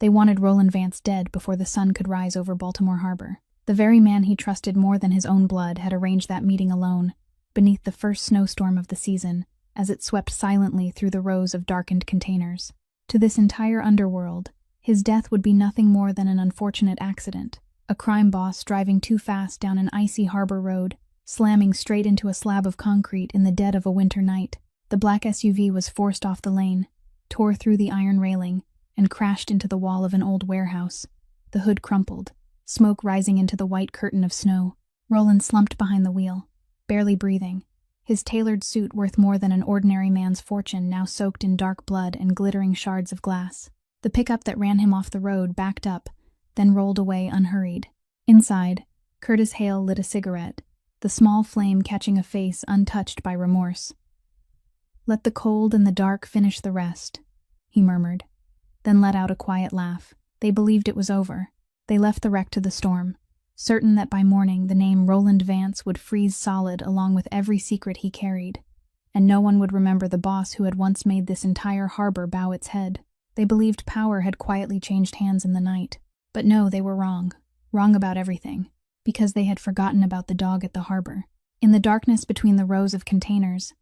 They wanted Roland Vance dead before the sun could rise over Baltimore Harbor. The very man he trusted more than his own blood had arranged that meeting alone, beneath the first snowstorm of the season, as it swept silently through the rows of darkened containers. To this entire underworld, his death would be nothing more than an unfortunate accident. A crime boss driving too fast down an icy harbor road, slamming straight into a slab of concrete in the dead of a winter night. The black SUV was forced off the lane, tore through the iron railing, and crashed into the wall of an old warehouse. The hood crumpled, smoke rising into the white curtain of snow. Roland slumped behind the wheel, barely breathing, his tailored suit worth more than an ordinary man's fortune now soaked in dark blood and glittering shards of glass. The pickup that ran him off the road backed up, then rolled away unhurried. Inside, Curtis Hale lit a cigarette, the small flame catching a face untouched by remorse. "Let the cold and the dark finish the rest," he murmured, then let out a quiet laugh. They believed it was over. They left the wreck to the storm, certain that by morning the name Roland Vance would freeze solid along with every secret he carried, and no one would remember the boss who had once made this entire harbor bow its head. They believed power had quietly changed hands in the night. But no, they were wrong. Wrong about everything. Because they had forgotten about the dog at the harbor. In the darkness between the rows of containers,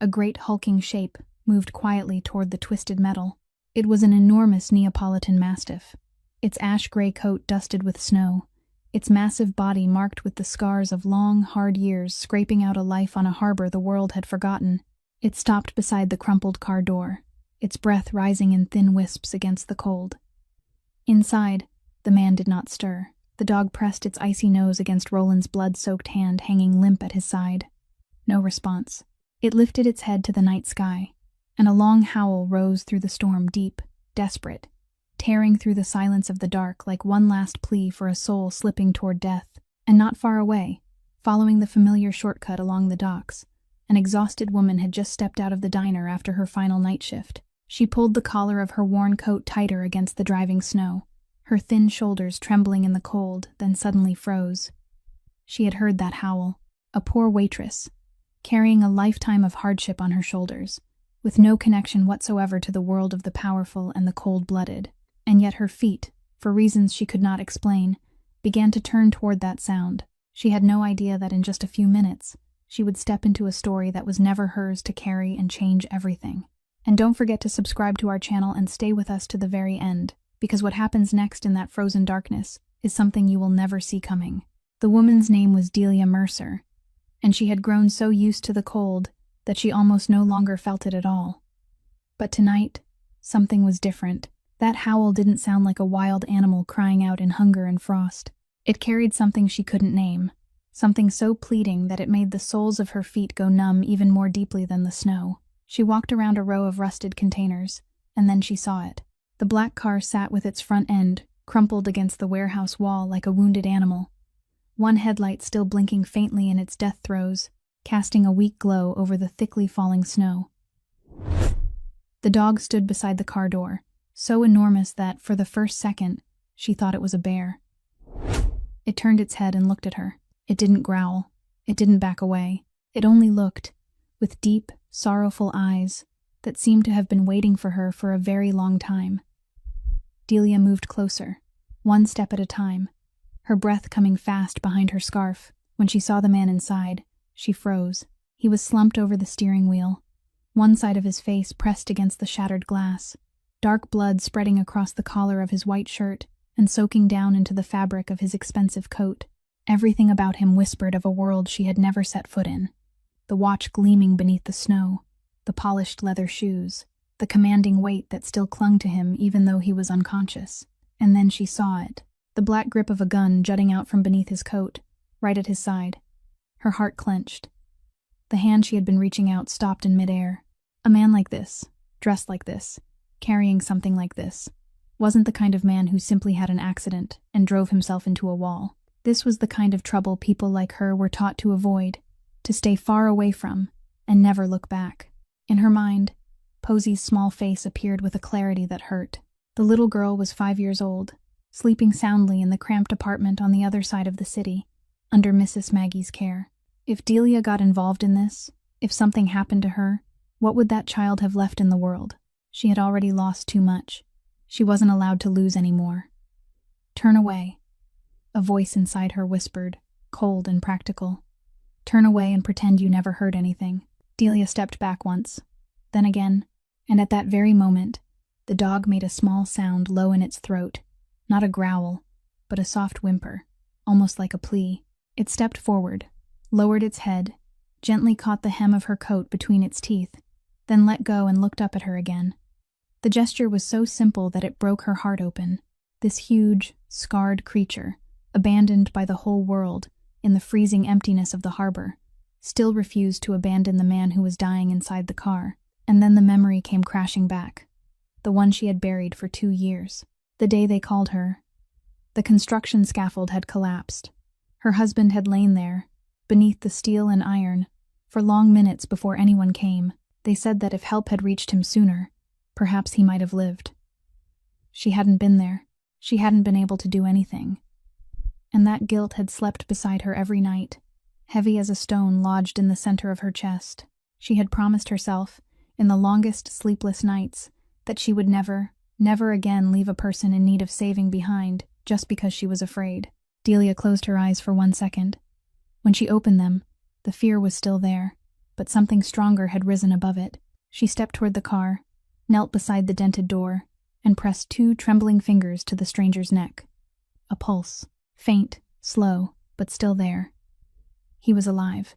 a great hulking shape moved quietly toward the twisted metal. It was an enormous Neapolitan Mastiff, its ash-gray coat dusted with snow, its massive body marked with the scars of long, hard years scraping out a life on a harbor the world had forgotten. It stopped beside the crumpled car door, its breath rising in thin wisps against the cold. Inside, the man did not stir. The dog pressed its icy nose against Roland's blood-soaked hand hanging limp at his side. No response. It lifted its head to the night sky, and a long howl rose through the storm, deep, desperate, tearing through the silence of the dark like one last plea for a soul slipping toward death. And not far away, following the familiar shortcut along the docks, an exhausted woman had just stepped out of the diner after her final night shift. She pulled the collar of her worn coat tighter against the driving snow, her thin shoulders trembling in the cold, then suddenly froze. She had heard that howl. A poor waitress, carrying a lifetime of hardship on her shoulders, with no connection whatsoever to the world of the powerful and the cold-blooded. And yet her feet, for reasons she could not explain, began to turn toward that sound. She had no idea that in just a few minutes, she would step into a story that was never hers to carry and change everything. And don't forget to subscribe to our channel and stay with us to the very end, because what happens next in that frozen darkness is something you will never see coming. The woman's name was Delia Mercer, and she had grown so used to the cold that she almost no longer felt it at all. But tonight, something was different. That howl didn't sound like a wild animal crying out in hunger and frost. It carried something she couldn't name, something so pleading that it made the soles of her feet go numb even more deeply than the snow. She walked around a row of rusted containers, and then she saw it. The black car sat with its front end crumpled against the warehouse wall like a wounded animal, one headlight still blinking faintly in its death throes, casting a weak glow over the thickly falling snow. The dog stood beside the car door, so enormous that, for the first second, she thought it was a bear. It turned its head and looked at her. It didn't growl. It didn't back away. It only looked, with deep, sorrowful eyes that seemed to have been waiting for her for a very long time. Delia moved closer, one step at a time, her breath coming fast behind her scarf. When she saw the man inside, she froze. He was slumped over the steering wheel, one side of his face pressed against the shattered glass, dark blood spreading across the collar of his white shirt and soaking down into the fabric of his expensive coat. Everything about him whispered of a world she had never set foot in. The watch gleaming beneath the snow, the polished leather shoes, the commanding weight that still clung to him even though he was unconscious. And then she saw it, the black grip of a gun jutting out from beneath his coat, right at his side. Her heart clenched. The hand she had been reaching out stopped in midair. A man like this, dressed like this, carrying something like this, wasn't the kind of man who simply had an accident and drove himself into a wall. This was the kind of trouble people like her were taught to avoid, to stay far away from, and never look back. In her mind, Posey's small face appeared with a clarity that hurt. The little girl was 5 years old, sleeping soundly in the cramped apartment on the other side of the city, under Mrs. Maggie's care. If Delia got involved in this, if something happened to her, what would that child have left in the world? She had already lost too much. She wasn't allowed to lose anymore. "Turn away," a voice inside her whispered, cold and practical. "Turn away and pretend you never heard anything." Delia stepped back once, then again, and at that very moment, the dog made a small sound low in its throat, not a growl, but a soft whimper, almost like a plea. It stepped forward, lowered its head, gently caught the hem of her coat between its teeth, then let go and looked up at her again. The gesture was so simple that it broke her heart open. This huge, scarred creature, abandoned by the whole world in the freezing emptiness of the harbor, still refused to abandon the man who was dying inside the car. And then the memory came crashing back, the one she had buried for 2 years. The day they called her. The construction scaffold had collapsed. Her husband had lain there, beneath the steel and iron, for long minutes before anyone came. They said that if help had reached him sooner, perhaps he might have lived. She hadn't been there. She hadn't been able to do anything. And that guilt had slept beside her every night, heavy as a stone lodged in the center of her chest. She had promised herself, in the longest sleepless nights, that she would never, never again leave a person in need of saving behind just because she was afraid. Delia closed her eyes for 1 second. When she opened them, the fear was still there, but something stronger had risen above it. She stepped toward the car, knelt beside the dented door, and pressed 2 trembling fingers to the stranger's neck. A pulse, faint, slow, but still there. He was alive.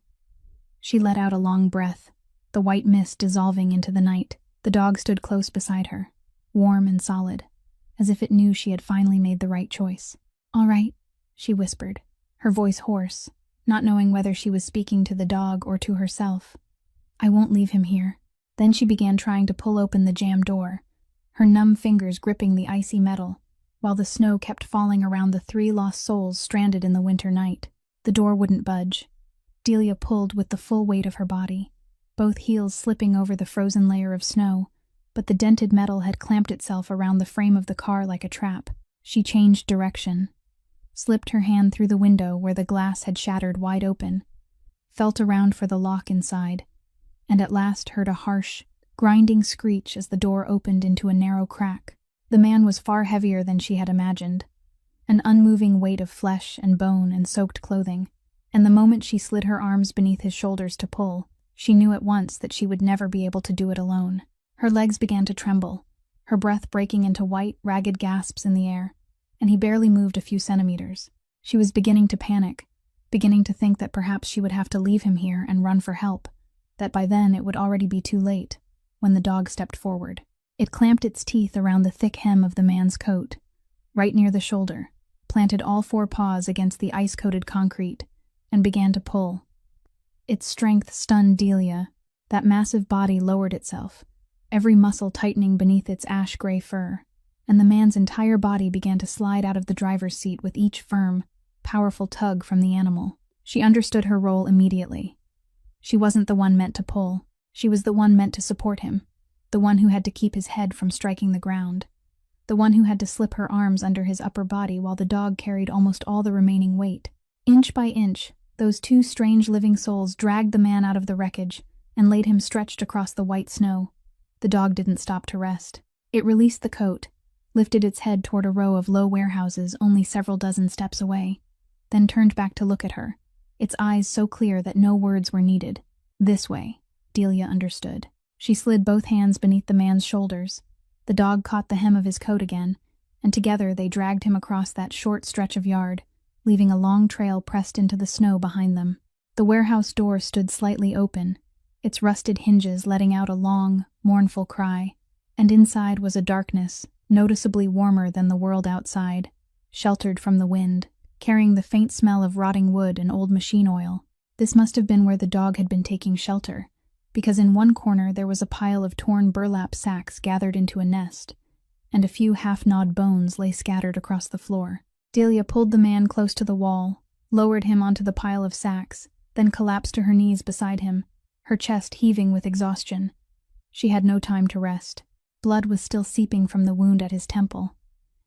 She let out a long breath, the white mist dissolving into the night. The dog stood close beside her, warm and solid, as if it knew she had finally made the right choice. "All right," she whispered, her voice hoarse, not knowing whether she was speaking to the dog or to herself. "I won't leave him here." Then she began trying to pull open the jammed door, her numb fingers gripping the icy metal, while the snow kept falling around the 3 lost souls stranded in the winter night. The door wouldn't budge. Delia pulled with the full weight of her body, both heels slipping over the frozen layer of snow, but the dented metal had clamped itself around the frame of the car like a trap. She changed direction, slipped her hand through the window where the glass had shattered wide open, felt around for the lock inside, and at last heard a harsh, grinding screech as the door opened into a narrow crack. The man was far heavier than she had imagined, an unmoving weight of flesh and bone and soaked clothing, and the moment she slid her arms beneath his shoulders to pull, she knew at once that she would never be able to do it alone. Her legs began to tremble, her breath breaking into white, ragged gasps in the air, and he barely moved a few centimeters. She was beginning to panic, beginning to think that perhaps she would have to leave him here and run for help, that by then it would already be too late, when the dog stepped forward. It clamped its teeth around the thick hem of the man's coat, right near the shoulder, planted all 4 paws against the ice-coated concrete, and began to pull. Its strength stunned Delia. That massive body lowered itself, every muscle tightening beneath its ash-gray fur, and the man's entire body began to slide out of the driver's seat with each firm, powerful tug from the animal. She understood her role immediately. She wasn't the one meant to pull. She was the one meant to support him, the one who had to keep his head from striking the ground, the one who had to slip her arms under his upper body while the dog carried almost all the remaining weight. Inch by inch, those 2 strange living souls dragged the man out of the wreckage and laid him stretched across the white snow. The dog didn't stop to rest. It released the coat, lifted its head toward a row of low warehouses only several dozen steps away, then turned back to look at her, its eyes so clear that no words were needed. This way, Delia understood. She slid both hands beneath the man's shoulders. The dog caught the hem of his coat again, and together they dragged him across that short stretch of yard, leaving a long trail pressed into the snow behind them. The warehouse door stood slightly open, its rusted hinges letting out a long, mournful cry, and inside was a darkness noticeably warmer than the world outside, sheltered from the wind, carrying the faint smell of rotting wood and old machine oil. This must have been where the dog had been taking shelter, because in one corner there was a pile of torn burlap sacks gathered into a nest, and a few half-gnawed bones lay scattered across the floor. Delia pulled the man close to the wall, lowered him onto the pile of sacks, then collapsed to her knees beside him, her chest heaving with exhaustion. She had no time to rest. Blood was still seeping from the wound at his temple,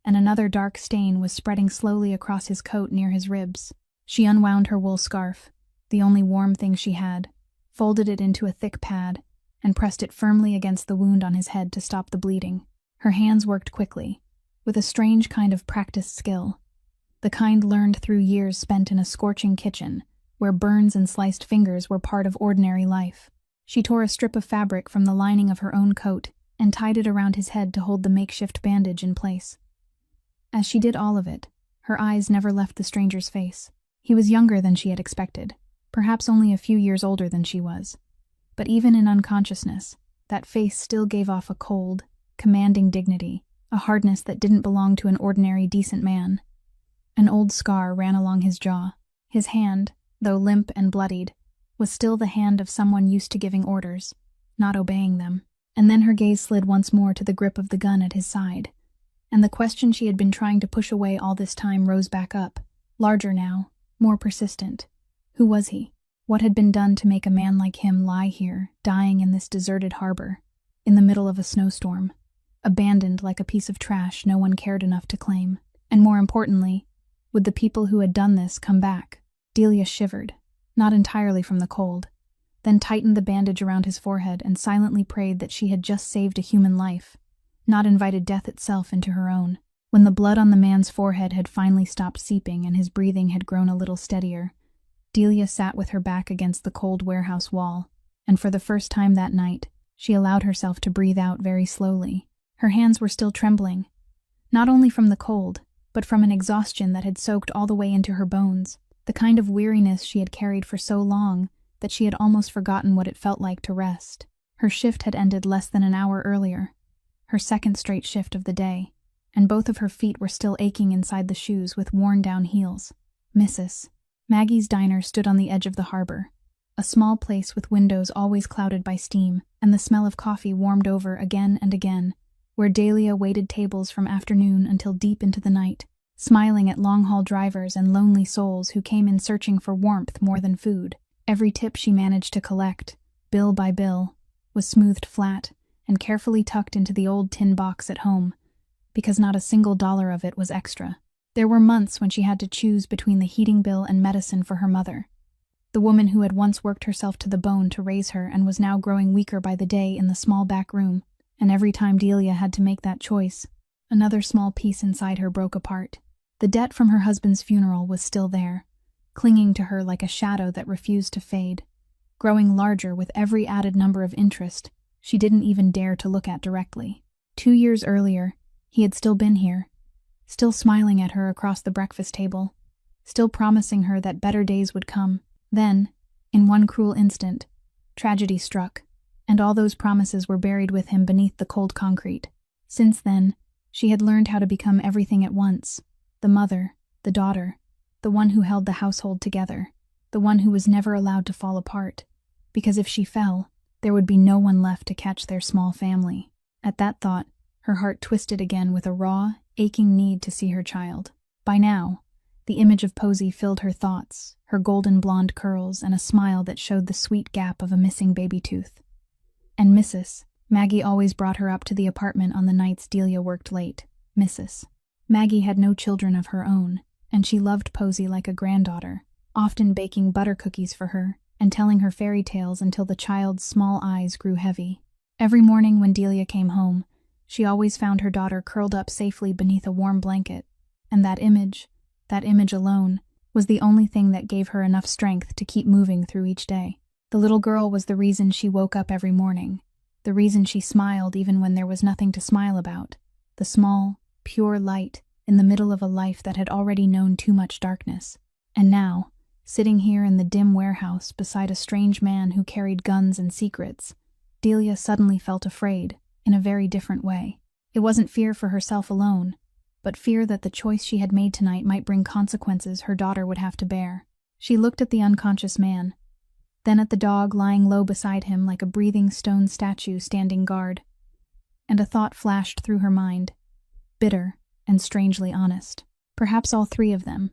and another dark stain was spreading slowly across his coat near his ribs. She unwound her wool scarf, the only warm thing she had, folded it into a thick pad, and pressed it firmly against the wound on his head to stop the bleeding. Her hands worked quickly, with a strange kind of practiced skill, the kind learned through years spent in a scorching kitchen, where burns and sliced fingers were part of ordinary life. She tore a strip of fabric from the lining of her own coat and tied it around his head to hold the makeshift bandage in place. As she did all of it, her eyes never left the stranger's face. He was younger than she had expected, perhaps only a few years older than she was. But even in unconsciousness, that face still gave off a cold, commanding dignity, a hardness that didn't belong to an ordinary, decent man. An old scar ran along his jaw. His hand, though limp and bloodied, was still the hand of someone used to giving orders, not obeying them. And then her gaze slid once more to the grip of the gun at his side, and the question she had been trying to push away all this time rose back up, larger now, more persistent. Who was he? What had been done to make a man like him lie here, dying in this deserted harbor, in the middle of a snowstorm, abandoned like a piece of trash no one cared enough to claim? And more importantly, would the people who had done this come back? Delia shivered, not entirely from the cold, then tightened the bandage around his forehead and silently prayed that she had just saved a human life, not invited death itself into her own. When the blood on the man's forehead had finally stopped seeping and his breathing had grown a little steadier, Delia sat with her back against the cold warehouse wall, and for the first time that night, she allowed herself to breathe out very slowly. Her hands were still trembling, not only from the cold, but from an exhaustion that had soaked all the way into her bones, the kind of weariness she had carried for so long that she had almost forgotten what it felt like to rest. Her shift had ended less than an hour earlier, her second straight shift of the day, and both of her feet were still aching inside the shoes with worn-down heels. Mrs. Maggie's diner stood on the edge of the harbor, a small place with windows always clouded by steam, and the smell of coffee warmed over again and again, where Delia waited tables from afternoon until deep into the night, smiling at long-haul drivers and lonely souls who came in searching for warmth more than food. Every tip she managed to collect, bill by bill, was smoothed flat and carefully tucked into the old tin box at home, because not a single dollar of it was extra. There were months when she had to choose between the heating bill and medicine for her mother, the woman who had once worked herself to the bone to raise her and was now growing weaker by the day in the small back room. And every time Delia had to make that choice, another small piece inside her broke apart. The debt from her husband's funeral was still there, clinging to her like a shadow that refused to fade, growing larger with every added number of interest she didn't even dare to look at directly. 2 years earlier, he had still been here, still smiling at her across the breakfast table, still promising her that better days would come. Then, in one cruel instant, tragedy struck, and all those promises were buried with him beneath the cold concrete. Since then, she had learned how to become everything at once: the mother, the daughter, the one who held the household together, the one who was never allowed to fall apart, because if she fell, there would be no one left to catch their small family. At that thought, her heart twisted again with a raw, aching need to see her child. By now, the image of Posey filled her thoughts, her golden blonde curls and a smile that showed the sweet gap of a missing baby tooth. And Mrs. Maggie always brought her up to the apartment on the nights Delia worked late. Mrs. Maggie had no children of her own, and she loved Posey like a granddaughter, often baking butter cookies for her and telling her fairy tales until the child's small eyes grew heavy. Every morning when Delia came home, she always found her daughter curled up safely beneath a warm blanket, and that image alone, was the only thing that gave her enough strength to keep moving through each day. The little girl was the reason she woke up every morning, the reason she smiled even when there was nothing to smile about, the small, pure light in the middle of a life that had already known too much darkness. And now, sitting here in the dim warehouse beside a strange man who carried guns and secrets, Delia suddenly felt afraid, in a very different way. It wasn't fear for herself alone, but fear that the choice she had made tonight might bring consequences her daughter would have to bear. She looked at the unconscious man, then at the dog lying low beside him like a breathing stone statue standing guard, and a thought flashed through her mind, bitter and strangely honest. Perhaps all three of them,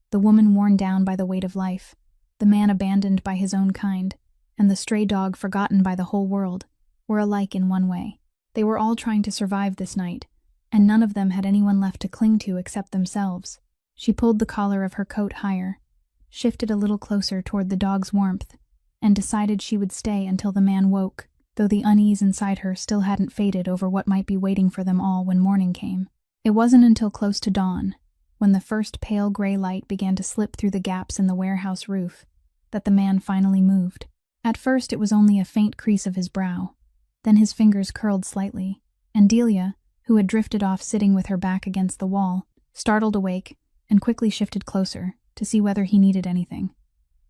the woman worn down by the weight of life, the man abandoned by his own kind, and the stray dog forgotten by the whole world, were alike in one way. They were all trying to survive this night, and none of them had anyone left to cling to except themselves. She pulled the collar of her coat higher, shifted a little closer toward the dog's warmth, and decided she would stay until the man woke, though the unease inside her still hadn't faded over what might be waiting for them all when morning came. It wasn't until close to dawn, when the first pale gray light began to slip through the gaps in the warehouse roof, that the man finally moved. At first it was only a faint crease of his brow. Then his fingers curled slightly, and Delia, who had drifted off sitting with her back against the wall, startled awake and quickly shifted closer to see whether he needed anything.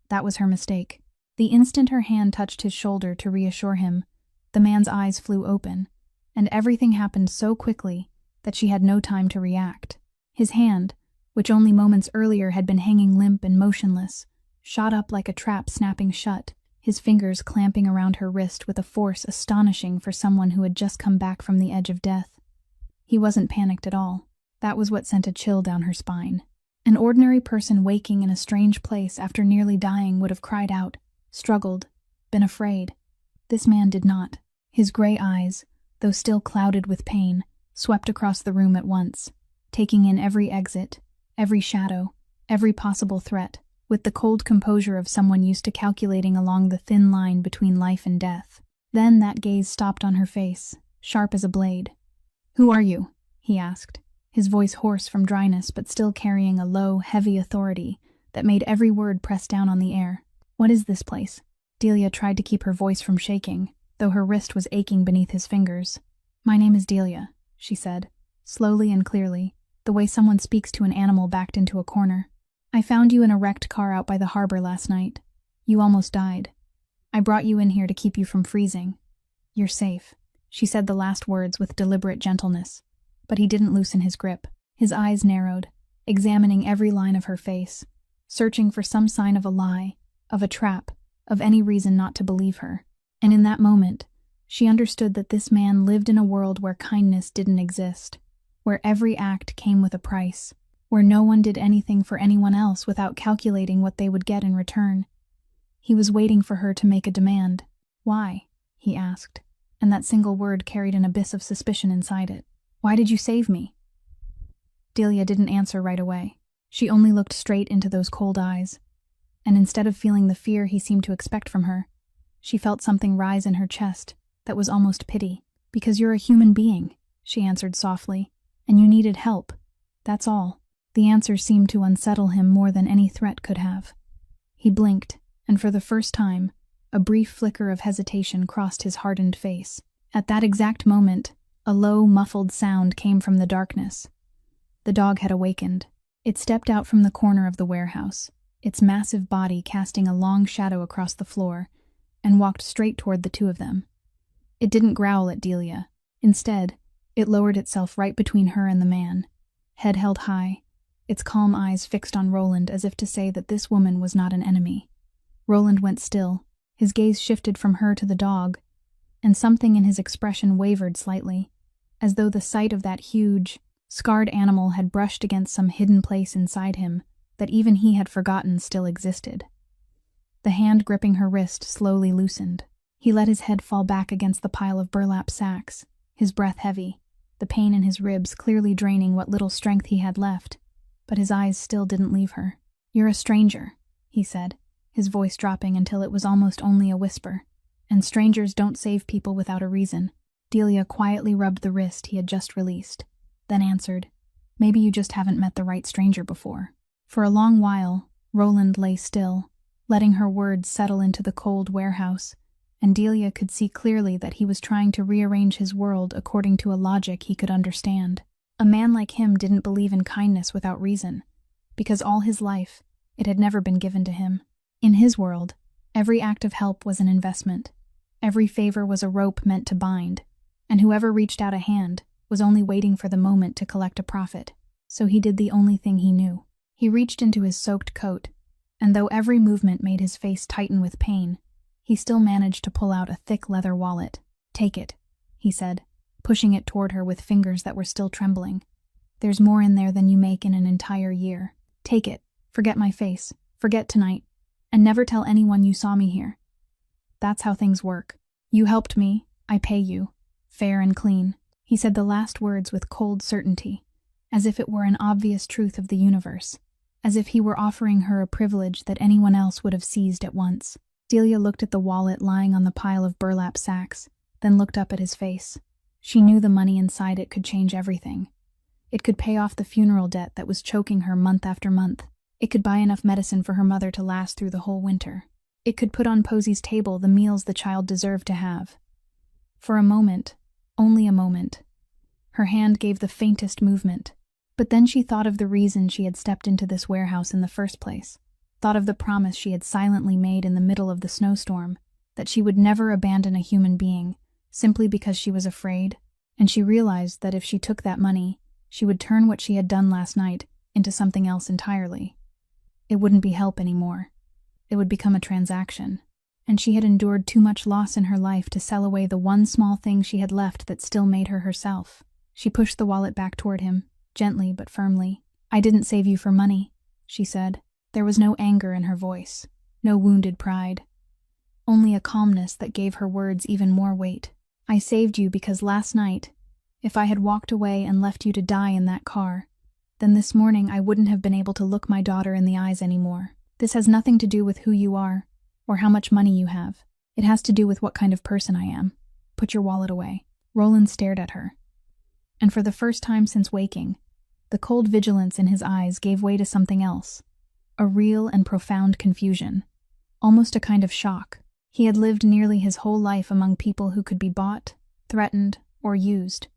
That was her mistake. The instant her hand touched his shoulder to reassure him, the man's eyes flew open, and everything happened so quickly that she had no time to react. His hand, which only moments earlier had been hanging limp and motionless, shot up like a trap snapping shut, his fingers clamping around her wrist with a force astonishing for someone who had just come back from the edge of death. He wasn't panicked at all. That was what sent a chill down her spine. An ordinary person waking in a strange place after nearly dying would have cried out, struggled, been afraid. This man did not. His gray eyes, though still clouded with pain, swept across the room at once, taking in every exit, every shadow, every possible threat, with the cold composure of someone used to calculating along the thin line between life and death. Then that gaze stopped on her face, sharp as a blade. "Who are you?" he asked, his voice hoarse from dryness but still carrying a low, heavy authority that made every word press down on the air. "What is this place?" Delia tried to keep her voice from shaking, though her wrist was aching beneath his fingers. "My name is Delia," she said, slowly and clearly, the way someone speaks to an animal backed into a corner. "I found you in a wrecked car out by the harbor last night. You almost died. I brought you in here to keep you from freezing. You're safe." She said the last words with deliberate gentleness, but he didn't loosen his grip. His eyes narrowed, examining every line of her face, searching for some sign of a lie, of a trap, of any reason not to believe her. And in that moment, she understood that this man lived in a world where kindness didn't exist, where every act came with a price, where no one did anything for anyone else without calculating what they would get in return. He was waiting for her to make a demand. "Why?" he asked, and that single word carried an abyss of suspicion inside it. "Why did you save me?" Delia didn't answer right away. She only looked straight into those cold eyes, and instead of feeling the fear he seemed to expect from her, she felt something rise in her chest that was almost pity. "Because you're a human being," she answered softly, "and you needed help. That's all." The answer seemed to unsettle him more than any threat could have. He blinked, and for the first time, a brief flicker of hesitation crossed his hardened face. At that exact moment, a low, muffled sound came from the darkness. The dog had awakened. It stepped out from the corner of the warehouse, its massive body casting a long shadow across the floor, and walked straight toward the two of them. It didn't growl at Delia. Instead, it lowered itself right between her and the man, head held high, its calm eyes fixed on Roland as if to say that this woman was not an enemy. Roland went still, his gaze shifted from her to the dog, and something in his expression wavered slightly, as though the sight of that huge, scarred animal had brushed against some hidden place inside him that even he had forgotten still existed. The hand gripping her wrist slowly loosened. He let his head fall back against the pile of burlap sacks, his breath heavy, the pain in his ribs clearly draining what little strength he had left, but his eyes still didn't leave her. "You're a stranger," he said, his voice dropping until it was almost only a whisper, "and strangers don't save people without a reason." Delia quietly rubbed the wrist he had just released, then answered, "Maybe you just haven't met the right stranger before." For a long while, Roland lay still, letting her words settle into the cold warehouse, and Delia could see clearly that he was trying to rearrange his world according to a logic he could understand. A man like him didn't believe in kindness without reason, because all his life, it had never been given to him. In his world, every act of help was an investment, every favor was a rope meant to bind, and whoever reached out a hand was only waiting for the moment to collect a profit. So he did the only thing he knew. He reached into his soaked coat, and though every movement made his face tighten with pain, he still managed to pull out a thick leather wallet. "Take it," he said, pushing it toward her with fingers that were still trembling. "There's more in there than you make in an entire year. Take it, forget my face, forget tonight, and never tell anyone you saw me here. That's how things work. You helped me, I pay you. Fair and clean." He said the last words with cold certainty, as if it were an obvious truth of the universe, as if he were offering her a privilege that anyone else would have seized at once. Delia looked at the wallet lying on the pile of burlap sacks, then looked up at his face. She knew the money inside it could change everything. It could pay off the funeral debt that was choking her month after month. It could buy enough medicine for her mother to last through the whole winter. It could put on Posey's table the meals the child deserved to have. For a moment, only a moment, her hand gave the faintest movement. But then she thought of the reason she had stepped into this warehouse in the first place, thought of the promise she had silently made in the middle of the snowstorm, that she would never abandon a human being, simply because she was afraid, and she realized that if she took that money, she would turn what she had done last night into something else entirely. It wouldn't be help anymore. It would become a transaction, and she had endured too much loss in her life to sell away the one small thing she had left that still made her herself. She pushed the wallet back toward him, gently but firmly. "I didn't save you for money," she said. There was no anger in her voice, no wounded pride, only a calmness that gave her words even more weight. "I saved you because last night, if I had walked away and left you to die in that car, then this morning I wouldn't have been able to look my daughter in the eyes anymore. This has nothing to do with who you are or how much money you have. It has to do with what kind of person I am. Put your wallet away." Roland stared at her, and for the first time since waking, the cold vigilance in his eyes gave way to something else, a real and profound confusion, almost a kind of shock. He had lived nearly his whole life among people who could be bought, threatened, or used,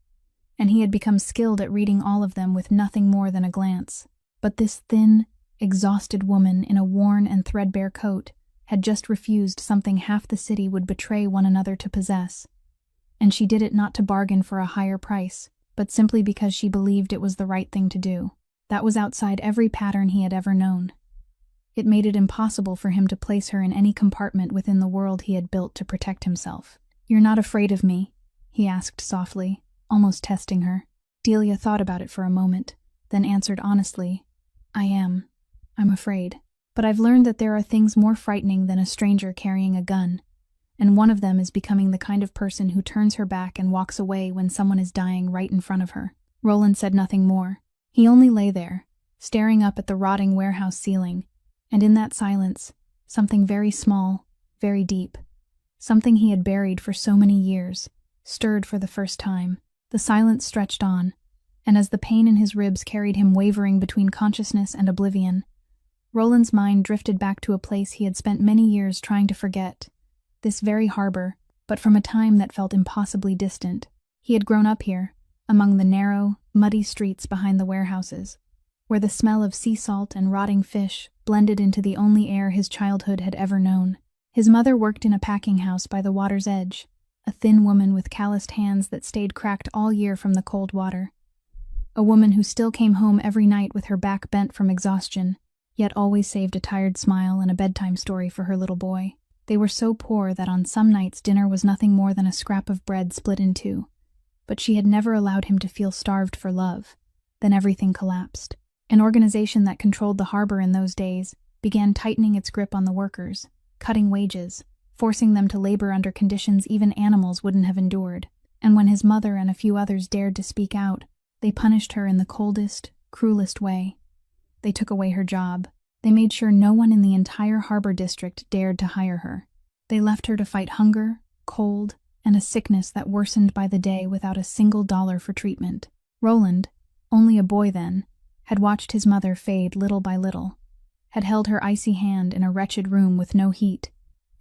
and he had become skilled at reading all of them with nothing more than a glance. But this thin, exhausted woman in a worn and threadbare coat had just refused something half the city would betray one another to possess, and she did it not to bargain for a higher price, but simply because she believed it was the right thing to do. That was outside every pattern he had ever known. It made it impossible for him to place her in any compartment within the world he had built to protect himself. "You're not afraid of me?" he asked softly, almost testing her. Delia thought about it for a moment, then answered honestly, "I am. I'm afraid. But I've learned that there are things more frightening than a stranger carrying a gun, and one of them is becoming the kind of person who turns her back and walks away when someone is dying right in front of her." Roland said nothing more. He only lay there, staring up at the rotting warehouse ceiling, and in that silence, something very small, very deep, something he had buried for so many years, stirred for the first time. The silence stretched on, and as the pain in his ribs carried him wavering between consciousness and oblivion, Roland's mind drifted back to a place he had spent many years trying to forget, this very harbor, but from a time that felt impossibly distant. He had grown up here, among the narrow, muddy streets behind the warehouses, where the smell of sea salt and rotting fish blended into the only air his childhood had ever known. His mother worked in a packing house by the water's edge, a thin woman with calloused hands that stayed cracked all year from the cold water. A woman who still came home every night with her back bent from exhaustion, yet always saved a tired smile and a bedtime story for her little boy. They were so poor that on some nights dinner was nothing more than a scrap of bread split in two. But she had never allowed him to feel starved for love. Then everything collapsed. An organization that controlled the harbor in those days began tightening its grip on the workers, cutting wages, forcing them to labor under conditions even animals wouldn't have endured. And when his mother and a few others dared to speak out, they punished her in the coldest, cruelest way. They took away her job. They made sure no one in the entire harbor district dared to hire her. They left her to fight hunger, cold, and a sickness that worsened by the day without a single dollar for treatment. Roland, only a boy then, had watched his mother fade little by little, had held her icy hand in a wretched room with no heat,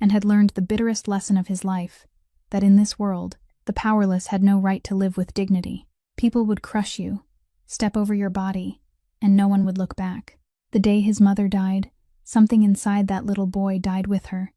and had learned the bitterest lesson of his life, that in this world, the powerless had no right to live with dignity. People would crush you, step over your body, and no one would look back. The day his mother died, something inside that little boy died with her,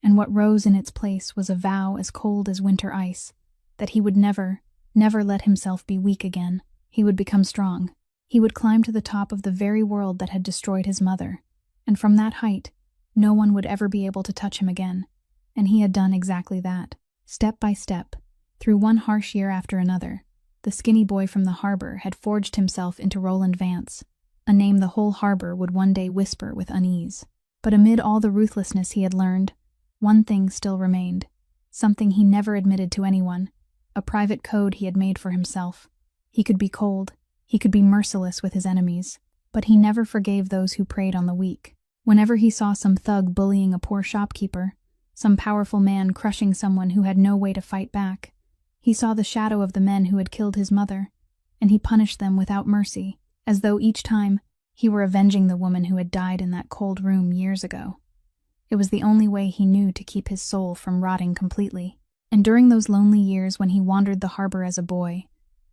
and what rose in its place was a vow as cold as winter ice, that he would never, never let himself be weak again. He would become strong. He would climb to the top of the very world that had destroyed his mother, and from that height, no one would ever be able to touch him again. And he had done exactly that. Step by step, through one harsh year after another, the skinny boy from the harbor had forged himself into Roland Vance, a name the whole harbor would one day whisper with unease. But amid all the ruthlessness he had learned, one thing still remained, something he never admitted to anyone, a private code he had made for himself. He could be cold, he could be merciless with his enemies, but he never forgave those who preyed on the weak. Whenever he saw some thug bullying a poor shopkeeper, some powerful man crushing someone who had no way to fight back. He saw the shadow of the men who had killed his mother, and he punished them without mercy, as though each time he were avenging the woman who had died in that cold room years ago. It was the only way he knew to keep his soul from rotting completely. And during those lonely years when he wandered the harbor as a boy,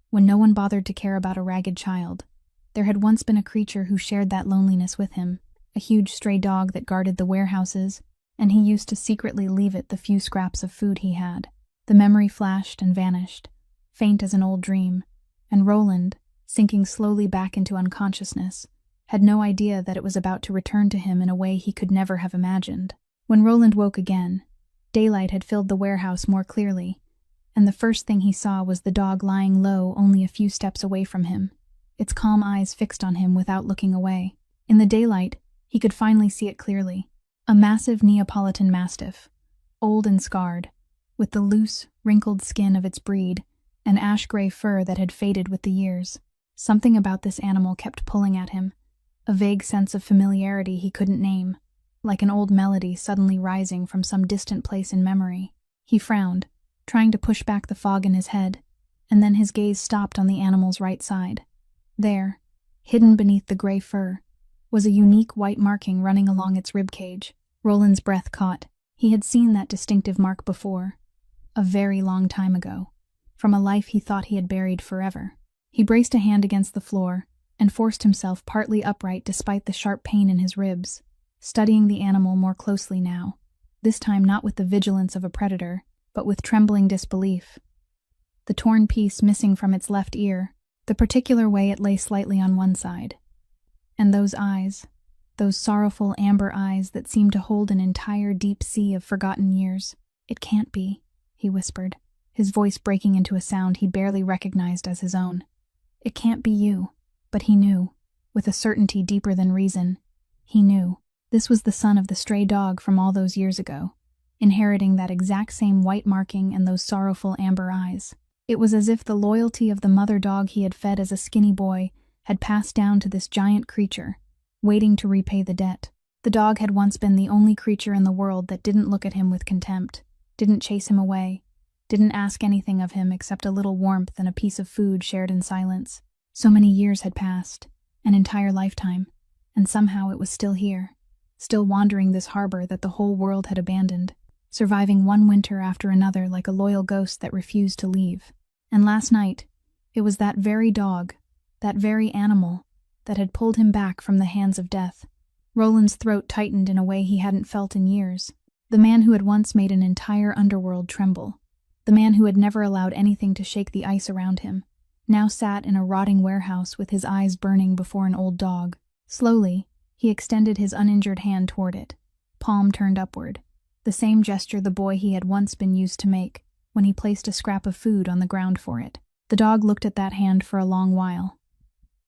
when no one bothered to care about a ragged child, there had once been a creature who shared that loneliness with him, a huge stray dog that guarded the warehouses, and he used to secretly leave it the few scraps of food he had. The memory flashed and vanished, faint as an old dream, and Roland, sinking slowly back into unconsciousness, had no idea that it was about to return to him in a way he could never have imagined. When Roland woke again, daylight had filled the warehouse more clearly, and the first thing he saw was the dog lying low only a few steps away from him, its calm eyes fixed on him without looking away. In the daylight, he could finally see it clearly. A massive Neapolitan Mastiff, old and scarred, with the loose, wrinkled skin of its breed and ash-gray fur that had faded with the years. Something about this animal kept pulling at him, a vague sense of familiarity he couldn't name, like an old melody suddenly rising from some distant place in memory. He frowned, trying to push back the fog in his head, and then his gaze stopped on the animal's right side. There, hidden beneath the gray fur, was a unique white marking running along its ribcage. Roland's breath caught. He had seen that distinctive mark before, a very long time ago, from a life he thought he had buried forever. He braced a hand against the floor and forced himself partly upright despite the sharp pain in his ribs, studying the animal more closely now, this time not with the vigilance of a predator, but with trembling disbelief. The torn piece missing from its left ear, the particular way it lay slightly on one side. And those eyes, those sorrowful amber eyes that seemed to hold an entire deep sea of forgotten years. "It can't be," he whispered, his voice breaking into a sound he barely recognized as his own. "It can't be you." But he knew, with a certainty deeper than reason. He knew. This was the son of the stray dog from all those years ago, inheriting that exact same white marking and those sorrowful amber eyes. It was as if the loyalty of the mother dog he had fed as a skinny boy had passed down to this giant creature, waiting to repay the debt. The dog had once been the only creature in the world that didn't look at him with contempt, didn't chase him away, didn't ask anything of him except a little warmth and a piece of food shared in silence. So many years had passed, an entire lifetime, and somehow it was still here, still wandering this harbor that the whole world had abandoned, surviving one winter after another like a loyal ghost that refused to leave. And last night, it was that very dog, that very animal, that had pulled him back from the hands of death. Roland's throat tightened in a way he hadn't felt in years. The man who had once made an entire underworld tremble, the man who had never allowed anything to shake the ice around him, now sat in a rotting warehouse with his eyes burning before an old dog. Slowly, he extended his uninjured hand toward it, palm turned upward, the same gesture the boy he had once been used to make when he placed a scrap of food on the ground for it. The dog looked at that hand for a long while.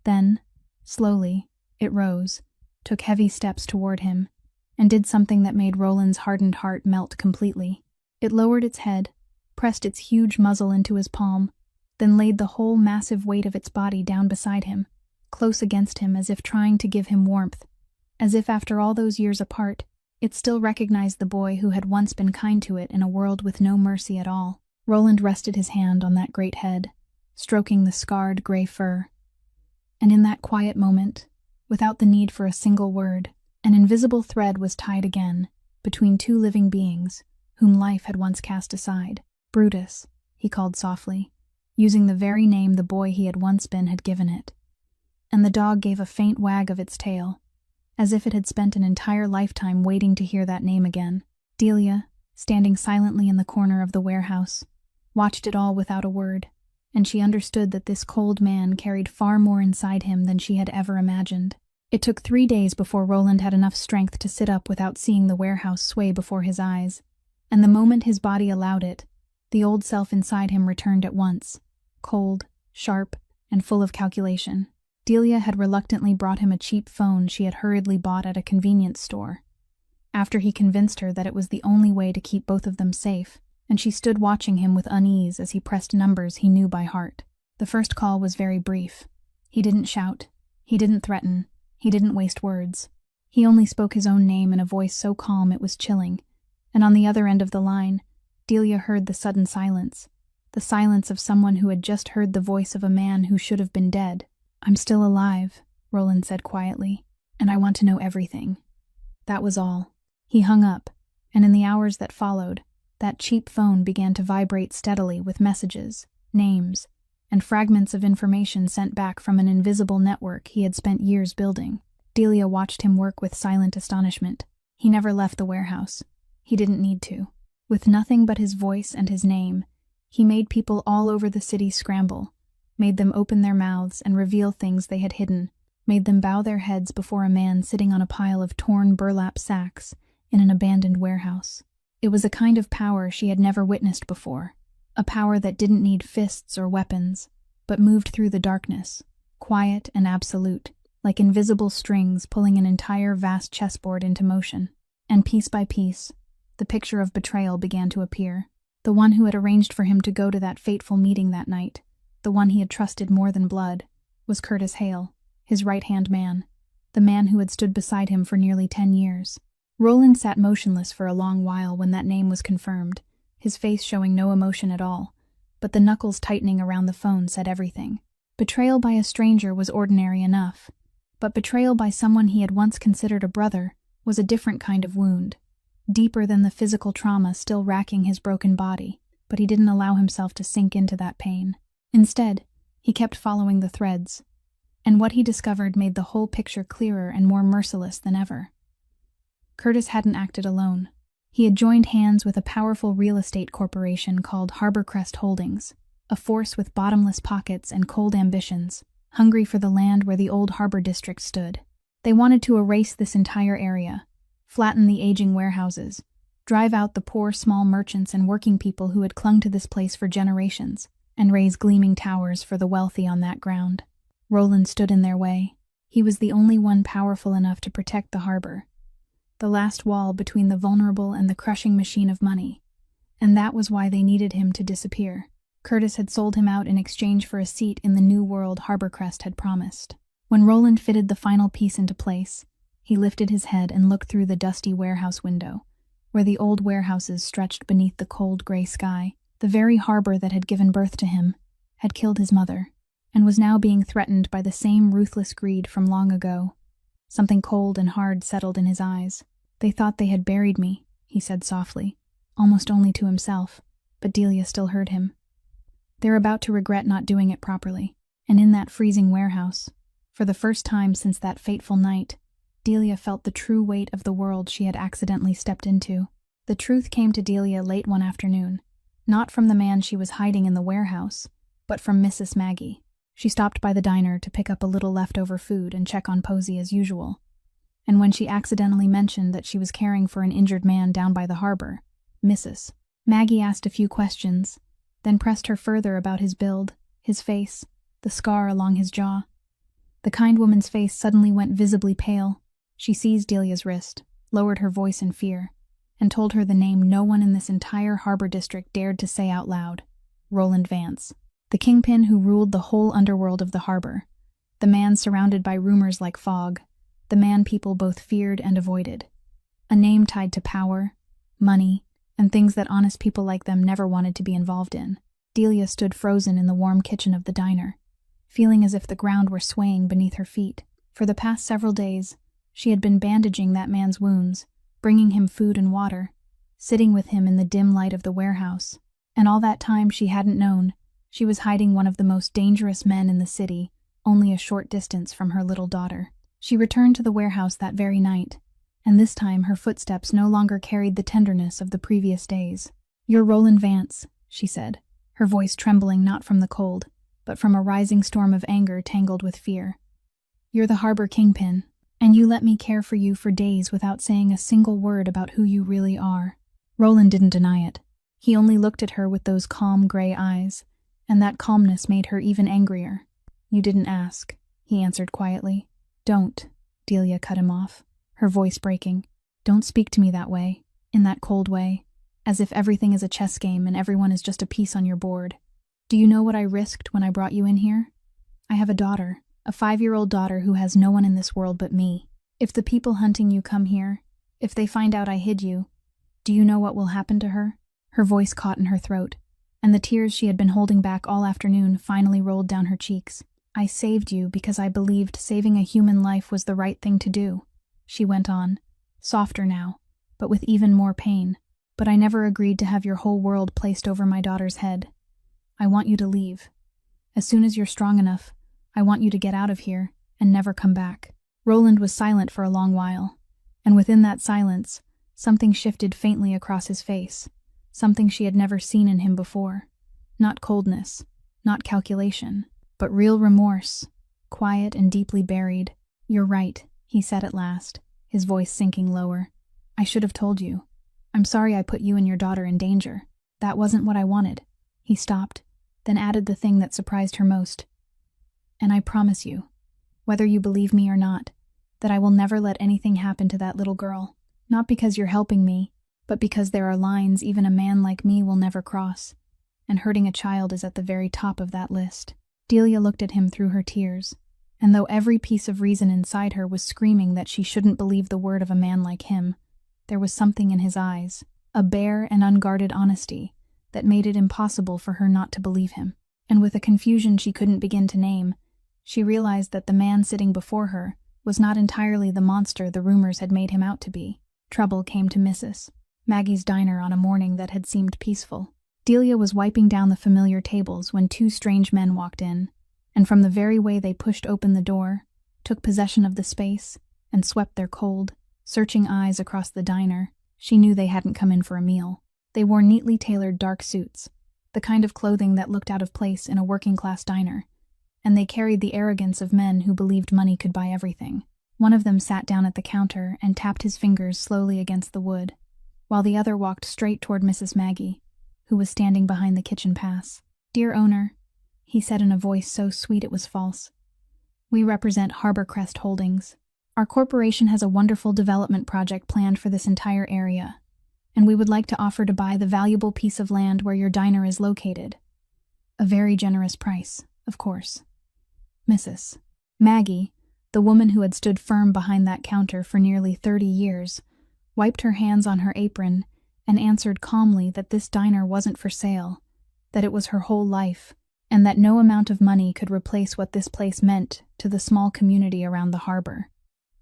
Then, slowly, it rose, took heavy steps toward him, and did something that made Roland's hardened heart melt completely. It lowered its head, pressed its huge muzzle into his palm, then laid the whole massive weight of its body down beside him, close against him as if trying to give him warmth, as if after all those years apart, it still recognized the boy who had once been kind to it in a world with no mercy at all. Roland rested his hand on that great head, stroking the scarred gray fur. And in that quiet moment, without the need for a single word, an invisible thread was tied again between two living beings whom life had once cast aside. "Brutus," he called softly, using the very name the boy he had once been had given it. And the dog gave a faint wag of its tail, as if it had spent an entire lifetime waiting to hear that name again. Delia, standing silently in the corner of the warehouse, watched it all without a word, and she understood that this cold man carried far more inside him than she had ever imagined. It took 3 days before Roland had enough strength to sit up without seeing the warehouse sway before his eyes, and the moment his body allowed it, the old self inside him returned at once, cold, sharp, and full of calculation. Delia had reluctantly brought him a cheap phone she had hurriedly bought at a convenience store, after he convinced her that it was the only way to keep both of them safe, and she stood watching him with unease as he pressed numbers he knew by heart. The first call was very brief. He didn't shout, he didn't threaten, he didn't waste words. He only spoke his own name in a voice so calm it was chilling, And on the other end of the line, Delia heard the sudden silence. The silence of someone who had just heard the voice of a man who should have been dead. "I'm still alive," Roland said quietly, "and I want to know everything." That was all. He hung up, and in the hours that followed, that cheap phone began to vibrate steadily with messages, names, and fragments of information sent back from an invisible network he had spent years building. Delia watched him work with silent astonishment. He never left the warehouse. He didn't need to. With nothing but his voice and his name, he made people all over the city scramble, made them open their mouths and reveal things they had hidden, made them bow their heads before a man sitting on a pile of torn burlap sacks in an abandoned warehouse. It was a kind of power she had never witnessed before, a power that didn't need fists or weapons, but moved through the darkness, quiet and absolute, like invisible strings pulling an entire vast chessboard into motion. And piece by piece, the picture of betrayal began to appear. The one who had arranged for him to go to that fateful meeting that night, the one he had trusted more than blood, was Curtis Hale, his right-hand man, the man who had stood beside him for nearly 10 years. Roland sat motionless for a long while when that name was confirmed, his face showing no emotion at all, but the knuckles tightening around the phone said everything. Betrayal by a stranger was ordinary enough, but betrayal by someone he had once considered a brother was a different kind of wound, deeper than the physical trauma still racking his broken body, but he didn't allow himself to sink into that pain. Instead, he kept following the threads, and what he discovered made the whole picture clearer and more merciless than ever. Curtis hadn't acted alone. He had joined hands with a powerful real estate corporation called Harborcrest Holdings, a force with bottomless pockets and cold ambitions, hungry for the land where the old harbor district stood. They wanted to erase this entire area, flatten the aging warehouses, drive out the poor small merchants and working people who had clung to this place for generations, and raise gleaming towers for the wealthy on that ground. Roland stood in their way. He was the only one powerful enough to protect the harbor, the last wall between the vulnerable and the crushing machine of money, and that was why they needed him to disappear. Curtis had sold him out in exchange for a seat in the new world Harborcrest had promised. When Roland fitted the final piece into place, he lifted his head and looked through the dusty warehouse window, where the old warehouses stretched beneath the cold gray sky. The very harbor that had given birth to him had killed his mother, and was now being threatened by the same ruthless greed from long ago. Something cold and hard settled in his eyes. "They thought they had buried me," he said softly, almost only to himself, but Delia still heard him. "They're about to regret not doing it properly." And in that freezing warehouse, for the first time since that fateful night, Delia felt the true weight of the world she had accidentally stepped into. The truth came to Delia late one afternoon, not from the man she was hiding in the warehouse, but from Mrs. Maggie. She stopped by the diner to pick up a little leftover food and check on Posey as usual. And when she accidentally mentioned that she was caring for an injured man down by the harbor, Mrs. Maggie asked a few questions, then pressed her further about his build, his face, the scar along his jaw. The kind woman's face suddenly went visibly pale. She seized Delia's wrist, lowered her voice in fear, and told her the name no one in this entire harbor district dared to say out loud: Roland Vance, the kingpin who ruled the whole underworld of the harbor, the man surrounded by rumors like fog, the man people both feared and avoided. A name tied to power, money, and things that honest people like them never wanted to be involved in. Delia stood frozen in the warm kitchen of the diner, feeling as if the ground were swaying beneath her feet. For the past several days, she had been bandaging that man's wounds, bringing him food and water, sitting with him in the dim light of the warehouse. And all that time she hadn't known, she was hiding one of the most dangerous men in the city, only a short distance from her little daughter. She returned to the warehouse that very night, and this time her footsteps no longer carried the tenderness of the previous days. "You're Roland Vance," she said, her voice trembling not from the cold, but from a rising storm of anger tangled with fear. "You're the harbor kingpin, and you let me care for you for days without saying a single word about who you really are." Roland didn't deny it. He only looked at her with those calm gray eyes, and that calmness made her even angrier. "You didn't ask," he answered quietly. "Don't," Delia cut him off, her voice breaking. "Don't speak to me that way, in that cold way, as if everything is a chess game and everyone is just a piece on your board. Do you know what I risked when I brought you in here? I have a daughter, a 5-year-old daughter who has no one in this world but me. If the people hunting you come here, if they find out I hid you, Do you know what will happen to her? Her voice caught in her throat, and the tears she had been holding back all afternoon finally rolled down her cheeks. I saved you because I believed saving a human life was the right thing to do, she went on, softer now, but with even more pain. But I never agreed to have your whole world placed over my daughter's head. I want you to leave. As soon as you're strong enough, I want you to get out of here and never come back. Roland was silent for a long while, and within that silence, something shifted faintly across his face, something she had never seen in him before. Not coldness, not calculation, but real remorse, quiet and deeply buried. You're right, he said at last, his voice sinking lower. I should have told you. I'm sorry I put you and your daughter in danger. That wasn't what I wanted. He stopped, then added the thing that surprised her most. And I promise you, whether you believe me or not, that I will never let anything happen to that little girl. Not because you're helping me, but because there are lines even a man like me will never cross, and hurting a child is at the very top of that list. Delia looked at him through her tears, and though every piece of reason inside her was screaming that she shouldn't believe the word of a man like him, there was something in his eyes, a bare and unguarded honesty, that made it impossible for her not to believe him. And with a confusion she couldn't begin to name, she realized that the man sitting before her was not entirely the monster the rumors had made him out to be. Trouble came to Mrs. Maggie's diner on a morning that had seemed peaceful. Delia was wiping down the familiar tables when two strange men walked in, and from the very way they pushed open the door, took possession of the space, and swept their cold, searching eyes across the diner, she knew they hadn't come in for a meal. They wore neatly tailored dark suits, the kind of clothing that looked out of place in a working-class diner, and they carried the arrogance of men who believed money could buy everything. One of them sat down at the counter and tapped his fingers slowly against the wood, while the other walked straight toward Mrs. Maggie, who was standing behind the kitchen pass. Dear owner, he said in a voice so sweet it was false, we represent Harborcrest Holdings. Our corporation has a wonderful development project planned for this entire area, and we would like to offer to buy the valuable piece of land where your diner is located. A very generous price, of course. Mrs. Maggie, the woman who had stood firm behind that counter for nearly 30 years, wiped her hands on her apron and answered calmly that this diner wasn't for sale, that it was her whole life, and that no amount of money could replace what this place meant to the small community around the harbor.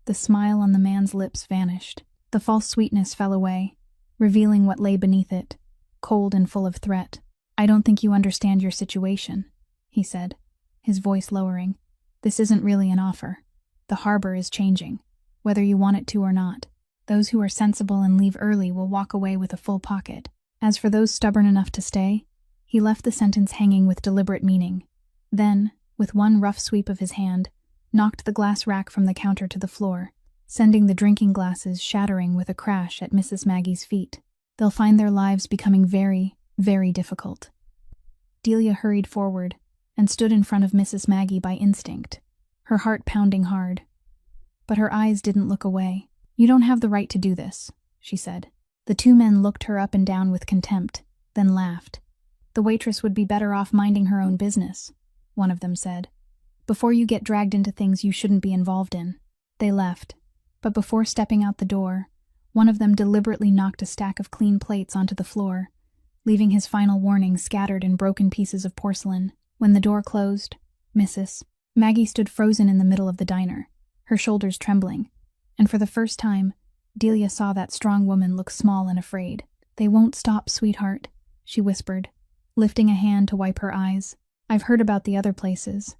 The smile on the man's lips vanished. The false sweetness fell away, revealing what lay beneath it, cold and full of threat. I don't think you understand your situation, he said, his voice lowering. This isn't really an offer. The harbor is changing, whether you want it to or not. Those who are sensible and leave early will walk away with a full pocket. As for those stubborn enough to stay, he left the sentence hanging with deliberate meaning. Then, with one rough sweep of his hand, knocked the glass rack from the counter to the floor, sending the drinking glasses shattering with a crash at Mrs. Maggie's feet. They'll find their lives becoming very, very difficult. Delia hurried forward and stood in front of Mrs. Maggie by instinct, her heart pounding hard. But her eyes didn't look away. You don't have the right to do this, she said. The two men looked her up and down with contempt, then laughed. The waitress would be better off minding her own business, one of them said. Before you get dragged into things you shouldn't be involved in. They left, but before stepping out the door, one of them deliberately knocked a stack of clean plates onto the floor, leaving his final warning scattered in broken pieces of porcelain. When the door closed, Mrs. Maggie stood frozen in the middle of the diner, her shoulders trembling, and for the first time, Delia saw that strong woman look small and afraid. They won't stop, sweetheart, she whispered, lifting a hand to wipe her eyes. I've heard about the other places.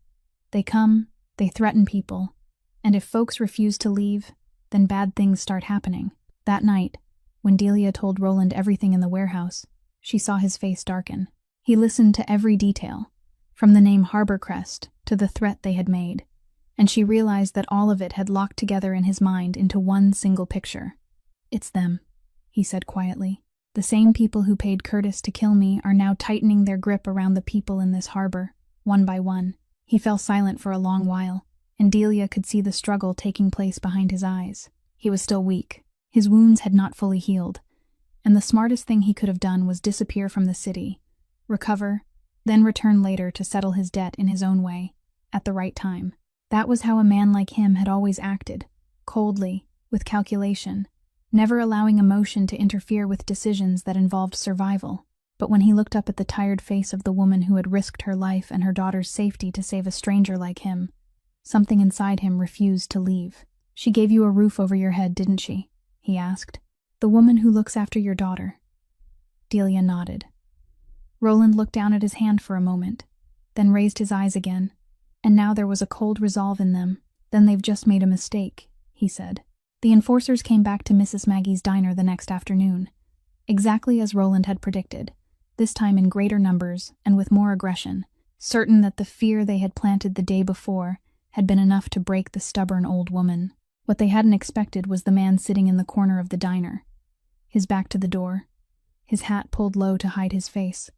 They come, they threaten people, and if folks refuse to leave, then bad things start happening. That night, when Delia told Roland everything in the warehouse, she saw his face darken. He listened to every detail, from the name Harborcrest to the threat they had made, and she realized that all of it had locked together in his mind into one single picture. It's them, he said quietly. The same people who paid Curtis to kill me are now tightening their grip around the people in this harbor, one by one. He fell silent for a long while, and Delia could see the struggle taking place behind his eyes. He was still weak. His wounds had not fully healed, and the smartest thing he could have done was disappear from the city, recover, then return later to settle his debt in his own way, at the right time. That was how a man like him had always acted, coldly, with calculation, never allowing emotion to interfere with decisions that involved survival. But when he looked up at the tired face of the woman who had risked her life and her daughter's safety to save a stranger like him, something inside him refused to leave. "She gave you a roof over your head, didn't she?" he asked. "The woman who looks after your daughter." Delia nodded. Roland looked down at his hand for a moment, then raised his eyes again, and now there was a cold resolve in them. "Then they've just made a mistake," he said. The enforcers came back to Mrs. Maggie's diner the next afternoon, exactly as Roland had predicted, this time in greater numbers and with more aggression, certain that the fear they had planted the day before had been enough to break the stubborn old woman. What they hadn't expected was the man sitting in the corner of the diner, his back to the door, his hat pulled low to hide his face,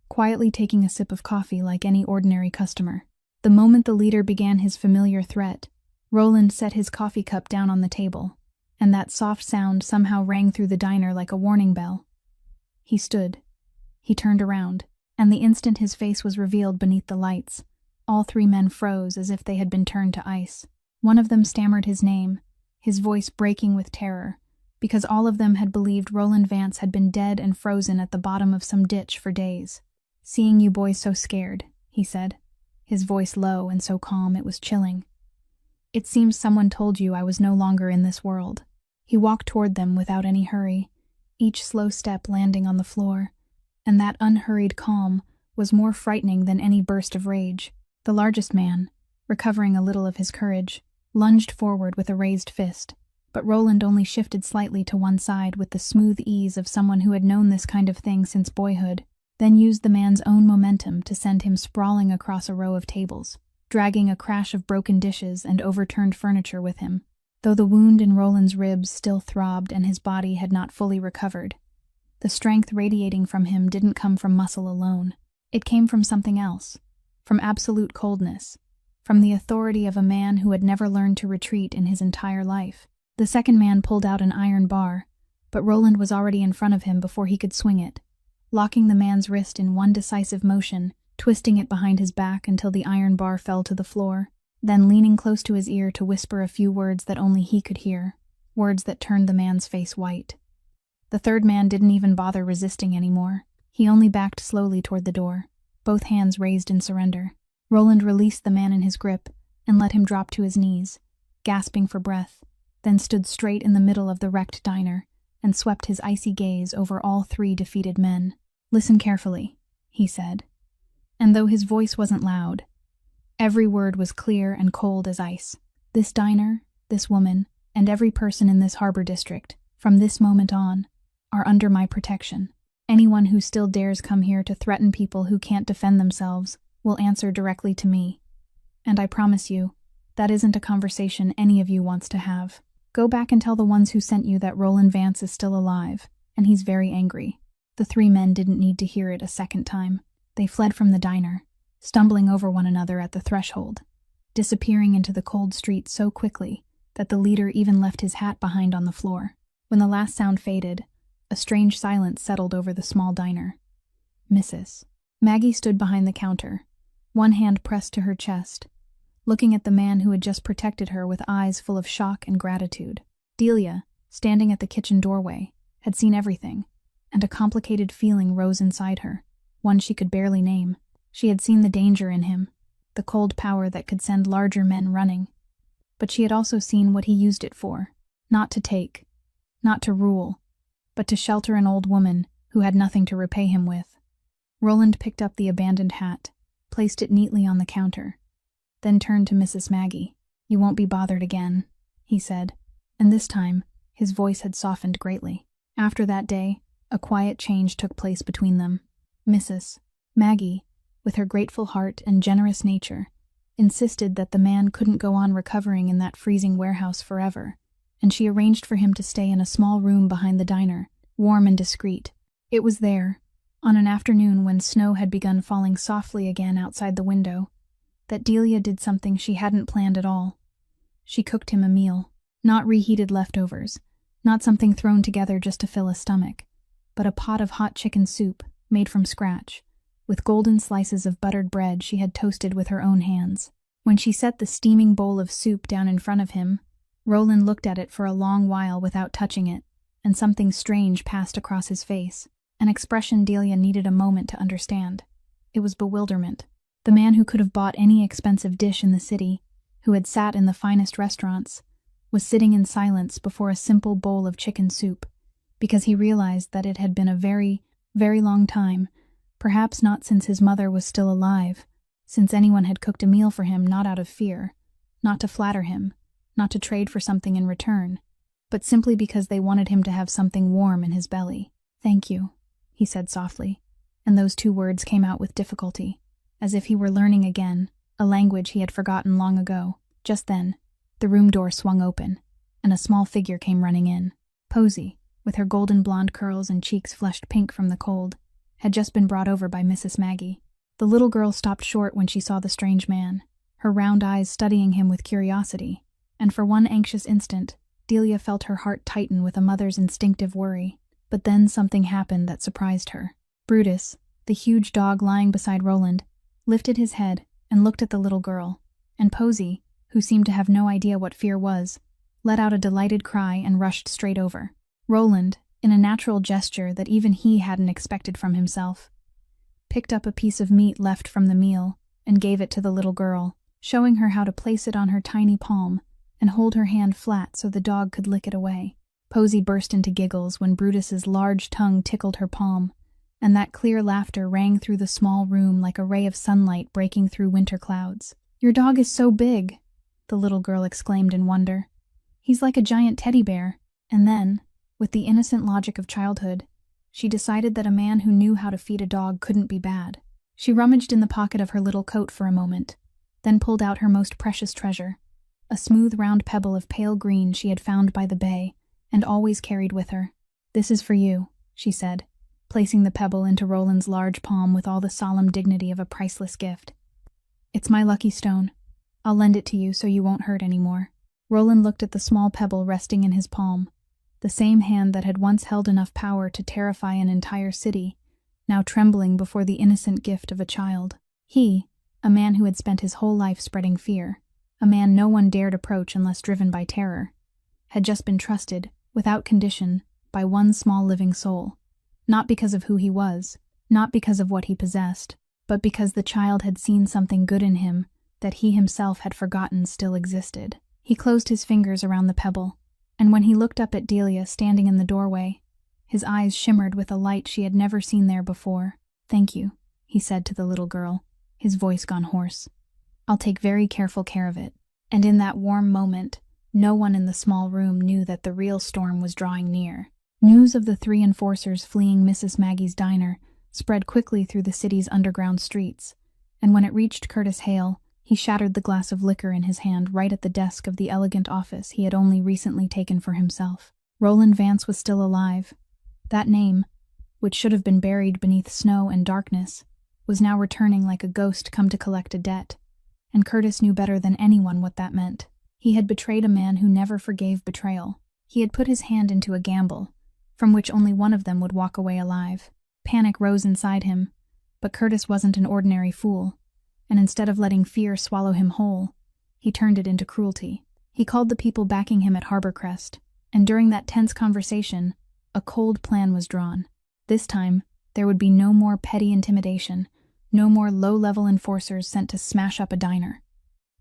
quietly taking a sip of coffee like any ordinary customer. The moment the leader began his familiar threat, Roland set his coffee cup down on the table, and that soft sound somehow rang through the diner like a warning bell. He stood. He turned around, and the instant his face was revealed beneath the lights, all three men froze as if they had been turned to ice. One of them stammered his name, his voice breaking with terror, because all of them had believed Roland Vance had been dead and frozen at the bottom of some ditch for days. "Seeing you boys so scared," he said, his voice low and so calm it was chilling. "It seems someone told you I was no longer in this world." He walked toward them without any hurry, each slow step landing on the floor, and that unhurried calm was more frightening than any burst of rage. The largest man, recovering a little of his courage, lunged forward with a raised fist, but Roland only shifted slightly to one side with the smooth ease of someone who had known this kind of thing since boyhood, then used the man's own momentum to send him sprawling across a row of tables, dragging a crash of broken dishes and overturned furniture with him. Though the wound in Roland's ribs still throbbed and his body had not fully recovered, the strength radiating from him didn't come from muscle alone. It came from something else, from absolute coldness, from the authority of a man who had never learned to retreat in his entire life. The second man pulled out an iron bar, but Roland was already in front of him before he could swing it, locking the man's wrist in one decisive motion, twisting it behind his back until the iron bar fell to the floor, then leaning close to his ear to whisper a few words that only he could hear, words that turned the man's face white. The third man didn't even bother resisting anymore. He only backed slowly toward the door, both hands raised in surrender. Roland released the man in his grip and let him drop to his knees, gasping for breath, then stood straight in the middle of the wrecked diner and swept his icy gaze over all three defeated men. "Listen carefully," he said. And though his voice wasn't loud, every word was clear and cold as ice. "This diner, this woman, and every person in this harbor district, from this moment on, are under my protection. Anyone who still dares come here to threaten people who can't defend themselves will answer directly to me. And I promise you, that isn't a conversation any of you wants to have. Go back and tell the ones who sent you that Roland Vance is still alive, and he's very angry." The three men didn't need to hear it a second time. They fled from the diner, stumbling over one another at the threshold, disappearing into the cold street so quickly that the leader even left his hat behind on the floor. When the last sound faded, a strange silence settled over the small diner. "Mrs." Maggie stood behind the counter, one hand pressed to her chest, looking at the man who had just protected her with eyes full of shock and gratitude. Delia, standing at the kitchen doorway, had seen everything, and a complicated feeling rose inside her, one she could barely name. She had seen the danger in him, the cold power that could send larger men running. But she had also seen what he used it for, not to take, not to rule, but to shelter an old woman who had nothing to repay him with. Roland picked up the abandoned hat, placed it neatly on the counter, then turned to Mrs. Maggie. "You won't be bothered again," he said, and this time his voice had softened greatly. After that day, a quiet change took place between them. Mrs. Maggie, with her grateful heart and generous nature, insisted that the man couldn't go on recovering in that freezing warehouse forever, and she arranged for him to stay in a small room behind the diner, warm and discreet. It was there, on an afternoon when snow had begun falling softly again outside the window, that Delia did something she hadn't planned at all. She cooked him a meal, not reheated leftovers, not something thrown together just to fill a stomach, but a pot of hot chicken soup, made from scratch, with golden slices of buttered bread she had toasted with her own hands. When she set the steaming bowl of soup down in front of him, Roland looked at it for a long while without touching it. and something strange passed across his face, an expression Delia needed a moment to understand. It was bewilderment. The man who could have bought any expensive dish in the city, who had sat in the finest restaurants, was sitting in silence before a simple bowl of chicken soup, because he realized that it had been a very, very long time, perhaps not since his mother was still alive, since anyone had cooked a meal for him not out of fear, not to flatter him, not to trade for something in return, but simply because they wanted him to have something warm in his belly. "Thank you," he said softly, and those two words came out with difficulty, as if he were learning again, a language he had forgotten long ago. Just then, the room door swung open, and a small figure came running in. Posy, with her golden blonde curls and cheeks flushed pink from the cold, had just been brought over by Mrs. Maggie. The little girl stopped short when she saw the strange man, her round eyes studying him with curiosity, and for one anxious instant, Delia felt her heart tighten with a mother's instinctive worry. But then something happened that surprised her. Brutus, the huge dog lying beside Roland, lifted his head and looked at the little girl, and Posy, who seemed to have no idea what fear was, let out a delighted cry and rushed straight over. Roland, in a natural gesture that even he hadn't expected from himself, picked up a piece of meat left from the meal and gave it to the little girl, showing her how to place it on her tiny palm and hold her hand flat so the dog could lick it away. Posy burst into giggles when Brutus's large tongue tickled her palm, and that clear laughter rang through the small room like a ray of sunlight breaking through winter clouds. "Your dog is so big," the little girl exclaimed in wonder. "He's like a giant teddy bear." And then, with the innocent logic of childhood, she decided that a man who knew how to feed a dog couldn't be bad. She rummaged in the pocket of her little coat for a moment, then pulled out her most precious treasure, a smooth round pebble of pale green she had found by the bay and always carried with her. "This is for you," she said, placing the pebble into Roland's large palm with all the solemn dignity of a priceless gift. "It's my lucky stone. I'll lend it to you so you won't hurt anymore." Roland looked at the small pebble resting in his palm, the same hand that had once held enough power to terrify an entire city, now trembling before the innocent gift of a child. He, a man who had spent his whole life spreading fear, a man no one dared approach unless driven by terror, had just been trusted, without condition, by one small living soul. Not because of who he was, not because of what he possessed, but because the child had seen something good in him that he himself had forgotten still existed. He closed his fingers around the pebble, and when he looked up at Delia standing in the doorway, his eyes shimmered with a light she had never seen there before. "Thank you," he said to the little girl, his voice gone hoarse. "I'll take very careful care of it." And in that warm moment, no one in the small room knew that the real storm was drawing near. News of the 3 enforcers fleeing Mrs. Maggie's diner spread quickly through the city's underground streets, and when it reached Curtis Hale, he shattered the glass of liquor in his hand right at the desk of the elegant office he had only recently taken for himself. Roland Vance was still alive. That name, which should have been buried beneath snow and darkness, was now returning like a ghost come to collect a debt, and Curtis knew better than anyone what that meant. He had betrayed a man who never forgave betrayal. He had put his hand into a gamble, from which only one of them would walk away alive. Panic rose inside him, but Curtis wasn't an ordinary fool, and instead of letting fear swallow him whole, he turned it into cruelty. He called the people backing him at Harborcrest, and during that tense conversation, a cold plan was drawn. This time, there would be no more petty intimidation, no more low-level enforcers sent to smash up a diner.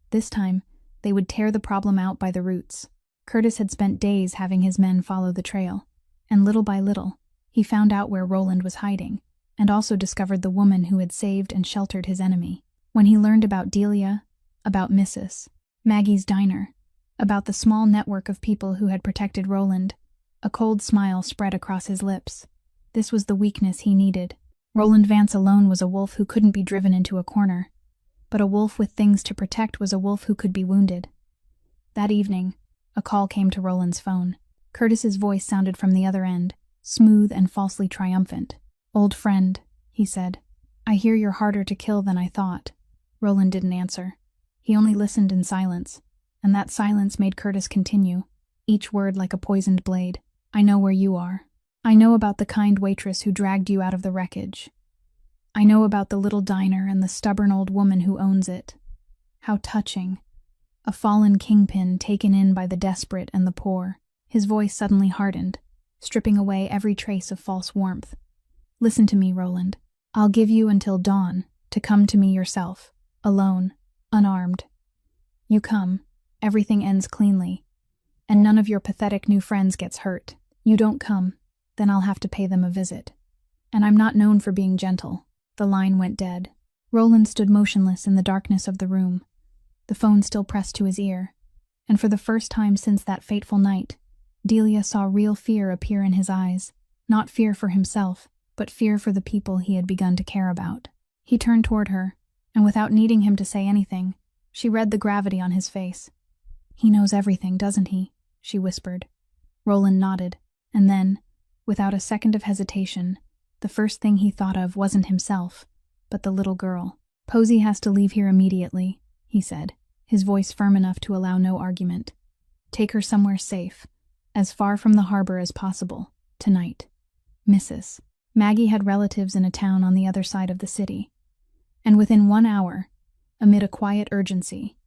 This time, they would tear the problem out by the roots. Curtis had spent days having his men follow the trail, and little by little, he found out where Roland was hiding, and also discovered the woman who had saved and sheltered his enemy. When he learned about Delia, about Mrs. Maggie's diner, about the small network of people who had protected Roland, a cold smile spread across his lips. This was the weakness he needed. Roland Vance alone was a wolf who couldn't be driven into a corner, but a wolf with things to protect was a wolf who could be wounded. That evening, a call came to Roland's phone. Curtis's voice sounded from the other end, smooth and falsely triumphant. "Old friend," he said, "I hear you're harder to kill than I thought." Roland didn't answer. He only listened in silence, and that silence made Curtis continue, each word like a poisoned blade. "I know where you are. I know about the kind waitress who dragged you out of the wreckage. I know about the little diner and the stubborn old woman who owns it. How touching. A fallen kingpin taken in by the desperate and the poor." His voice suddenly hardened, stripping away every trace of false warmth. "Listen to me, Roland. I'll give you until dawn to come to me yourself, alone, unarmed. You come, everything ends cleanly, and none of your pathetic new friends gets hurt. You don't come, then I'll have to pay them a visit. And I'm not known for being gentle." The line went dead. Roland stood motionless in the darkness of the room, the phone still pressed to his ear, and for the first time since that fateful night, Delia saw real fear appear in his eyes, not fear for himself, but fear for the people he had begun to care about. He turned toward her, and without needing him to say anything, she read the gravity on his face. "He knows everything, doesn't he?" she whispered. Roland nodded, and then, without a second of hesitation, the first thing he thought of wasn't himself, but the little girl. "Posey has to leave here immediately," he said, his voice firm enough to allow no argument. "Take her somewhere safe, as far from the harbor as possible, tonight. Mrs. Maggie had relatives in a town on the other side of the city, and within 1 hour, amid a quiet urgency,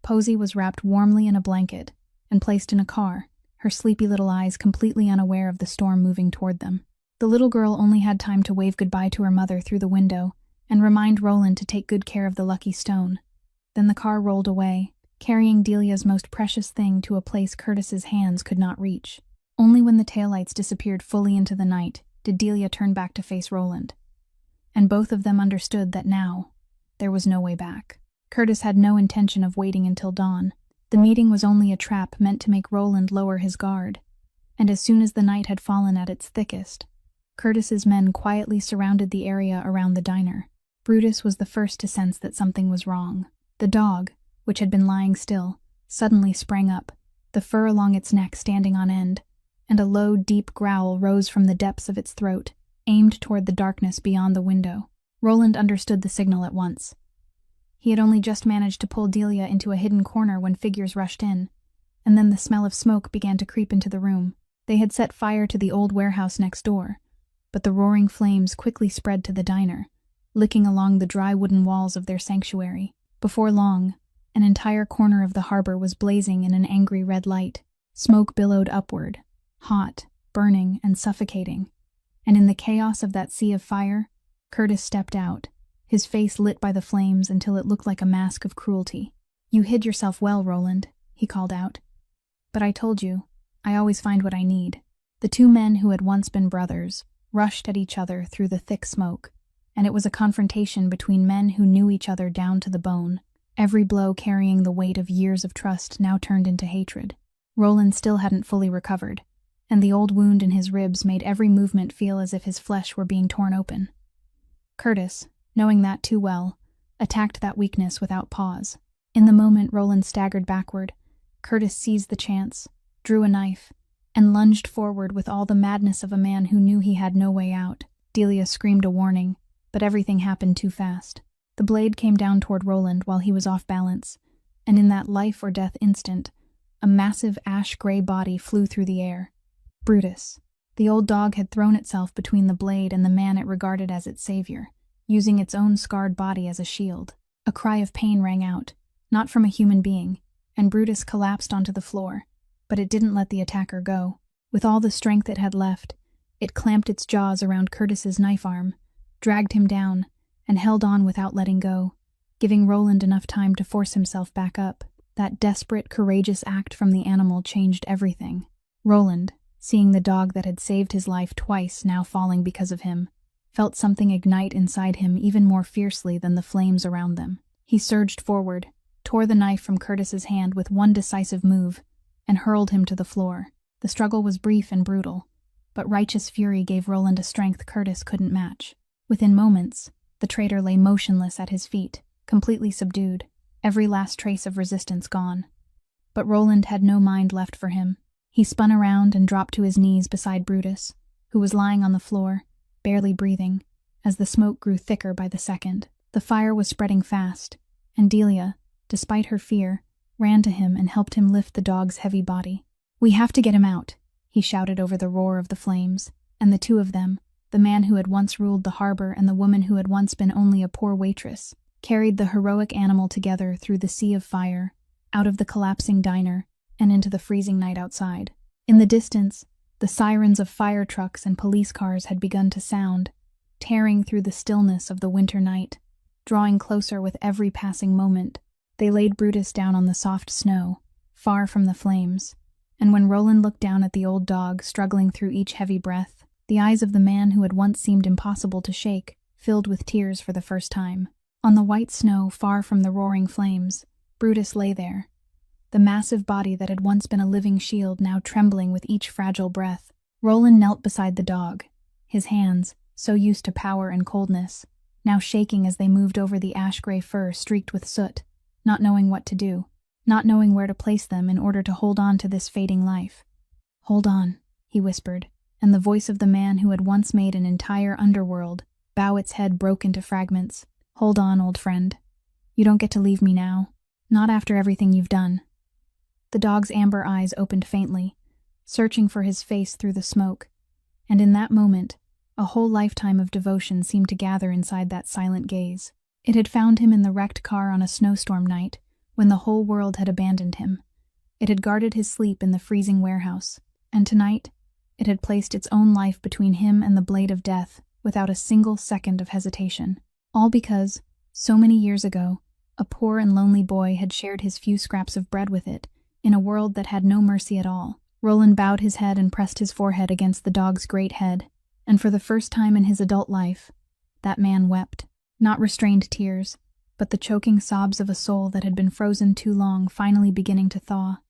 Posey was wrapped warmly in a blanket and placed in a car, her sleepy little eyes completely unaware of the storm moving toward them. The little girl only had time to wave goodbye to her mother through the window and remind Roland to take good care of the lucky stone. Then the car rolled away, carrying Delia's most precious thing to a place Curtis's hands could not reach. Only when the taillights disappeared fully into the night did Delia turn back to face Roland. And both of them understood that now there was no way back. Curtis had no intention of waiting until dawn. The meeting was only a trap meant to make Roland lower his guard. And as soon as the night had fallen at its thickest, Curtis's men quietly surrounded the area around the diner. Brutus was the first to sense that something was wrong. The dog, which had been lying still, suddenly sprang up, the fur along its neck standing on end, and a low, deep growl rose from the depths of its throat, aimed toward the darkness beyond the window. Roland understood the signal at once. He had only just managed to pull Delia into a hidden corner when figures rushed in, and then the smell of smoke began to creep into the room. They had set fire to the old warehouse next door, but the roaring flames quickly spread to the diner, licking along the dry wooden walls of their sanctuary. Before long, an entire corner of the harbor was blazing in an angry red light. Smoke billowed upward, hot, burning, and suffocating, and in the chaos of that sea of fire, Curtis stepped out, his face lit by the flames until it looked like a mask of cruelty. "You hid yourself well, Roland," he called out. "But I told you, I always find what I need." The two men who had once been brothers rushed at each other through the thick smoke, and it was a confrontation between men who knew each other down to the bone, every blow carrying the weight of years of trust now turned into hatred. Roland still hadn't fully recovered, and the old wound in his ribs made every movement feel as if his flesh were being torn open. Curtis, knowing that too well, attacked that weakness without pause. In the moment Roland staggered backward, Curtis seized the chance, drew a knife, and lunged forward with all the madness of a man who knew he had no way out. Delia screamed a warning, but everything happened too fast. The blade came down toward Roland while he was off balance, and in that life-or-death instant, a massive ash-gray body flew through the air. Brutus. The old dog had thrown itself between the blade and the man it regarded as its savior, using its own scarred body as a shield. A cry of pain rang out, not from a human being, and Brutus collapsed onto the floor, but it didn't let the attacker go. With all the strength it had left, it clamped its jaws around Curtis's knife arm, dragged him down, and held on without letting go, giving Roland enough time to force himself back up. That desperate, courageous act from the animal changed everything. Roland, seeing the dog that had saved his life twice now falling because of him, felt something ignite inside him even more fiercely than the flames around them. He surged forward, tore the knife from Curtis's hand with one decisive move, and hurled him to the floor. The struggle was brief and brutal, but righteous fury gave Roland a strength Curtis couldn't match. Within moments, the traitor lay motionless at his feet, completely subdued, every last trace of resistance gone. But Roland had no mind left for him. He spun around and dropped to his knees beside Brutus, who was lying on the floor, barely breathing, as the smoke grew thicker by the second. The fire was spreading fast, and Delia, despite her fear, ran to him and helped him lift the dog's heavy body. "We have to get him out," he shouted over the roar of the flames, and the two of them, the man who had once ruled the harbor and the woman who had once been only a poor waitress, carried the heroic animal together through the sea of fire, out of the collapsing diner, and into the freezing night outside. In the distance, The sirens of fire trucks and police cars had begun to sound, tearing through the stillness of the winter night, drawing closer with every passing moment. They laid Brutus down on the soft snow, far from the flames, and when Roland looked down at the old dog struggling through each heavy breath, the eyes of the man who had once seemed impossible to shake filled with tears for the first time. On the white snow, far from the roaring flames, Brutus lay there, the massive body that had once been a living shield now trembling with each fragile breath. Roland knelt beside the dog, his hands, so used to power and coldness, now shaking as they moved over the ash-gray fur streaked with soot, not knowing what to do, not knowing where to place them in order to hold on to this fading life. "Hold on," he whispered, and the voice of the man who had once made an entire underworld bow its head broke into fragments. "Hold on, old friend. You don't get to leave me now. Not after everything you've done." The dog's amber eyes opened faintly, searching for his face through the smoke, and in that moment, a whole lifetime of devotion seemed to gather inside that silent gaze. It had found him in the wrecked car on a snowstorm night, when the whole world had abandoned him. It had guarded his sleep in the freezing warehouse, and tonight, it had placed its own life between him and the blade of death without a single second of hesitation. All because, so many years ago, a poor and lonely boy had shared his few scraps of bread with it, in a world that had no mercy at all. Roland bowed his head and pressed his forehead against the dog's great head, and for the first time in his adult life, that man wept. Not restrained tears, but the choking sobs of a soul that had been frozen too long finally beginning to thaw.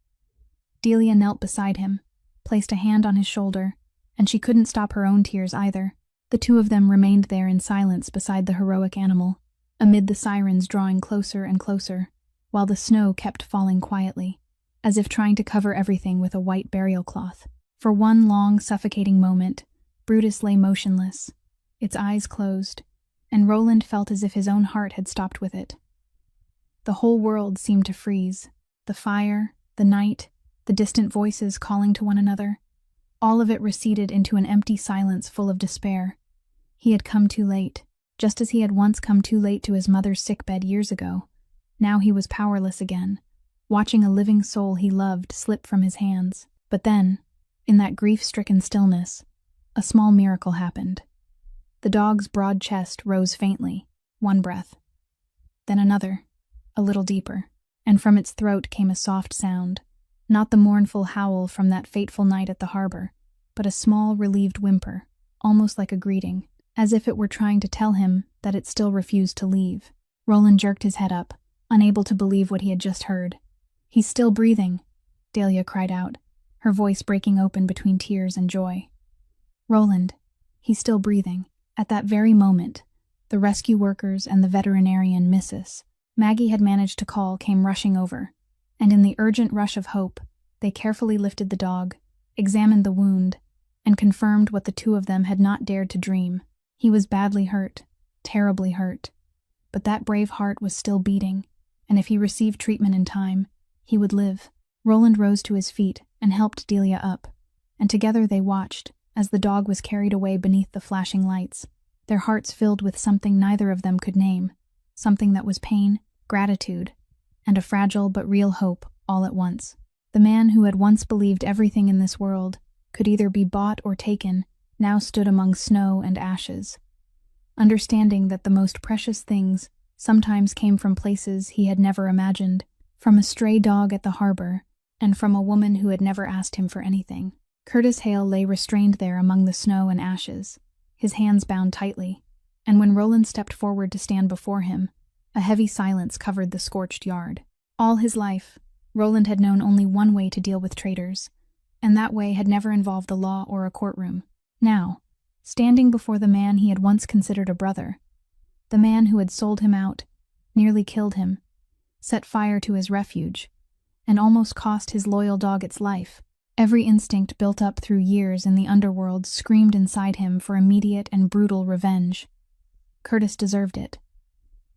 Delia knelt beside him, placed a hand on his shoulder, and she couldn't stop her own tears either. The two of them remained there in silence beside the heroic animal, amid the sirens drawing closer and closer, while the snow kept falling quietly, as if trying to cover everything with a white burial cloth. For one long, suffocating moment, Brutus lay motionless, its eyes closed, and Roland felt as if his own heart had stopped with it. The whole world seemed to freeze, the fire, the night, the distant voices calling to one another. All of it receded into an empty silence full of despair. He had come too late, just as he had once come too late to his mother's sickbed years ago. Now he was powerless again, watching a living soul he loved slip from his hands. But then, in that grief-stricken stillness, a small miracle happened. The dog's broad chest rose faintly, one breath, then another, a little deeper, and from its throat came a soft sound, not the mournful howl from that fateful night at the harbor, but a small, relieved whimper, almost like a greeting, as if it were trying to tell him that it still refused to leave. Roland jerked his head up, unable to believe what he had just heard. "He's still breathing," Delia cried out, her voice breaking open between tears and joy. "Roland, he's still breathing." At that very moment, the rescue workers and the veterinarian Mrs. Maggie had managed to call came rushing over, and in the urgent rush of hope, they carefully lifted the dog, examined the wound, and confirmed what the two of them had not dared to dream. He was badly hurt, terribly hurt, but that brave heart was still beating, and if he received treatment in time, he would live. Roland rose to his feet and helped Delia up, and together they watched as the dog was carried away beneath the flashing lights, their hearts filled with something neither of them could name, something that was pain, gratitude, and a fragile but real hope all at once. The man who had once believed everything in this world could either be bought or taken now stood among snow and ashes, understanding that the most precious things sometimes came from places he had never imagined, from a stray dog at the harbor, and from a woman who had never asked him for anything. Curtis Hale lay restrained there among the snow and ashes, his hands bound tightly, and when Roland stepped forward to stand before him, a heavy silence covered the scorched yard. All his life, Roland had known only one way to deal with traitors, and that way had never involved the law or a courtroom. Now, standing before the man he had once considered a brother, the man who had sold him out, nearly killed him, set fire to his refuge, and almost cost his loyal dog its life, every instinct built up through years in the underworld screamed inside him for immediate and brutal revenge. Curtis deserved it.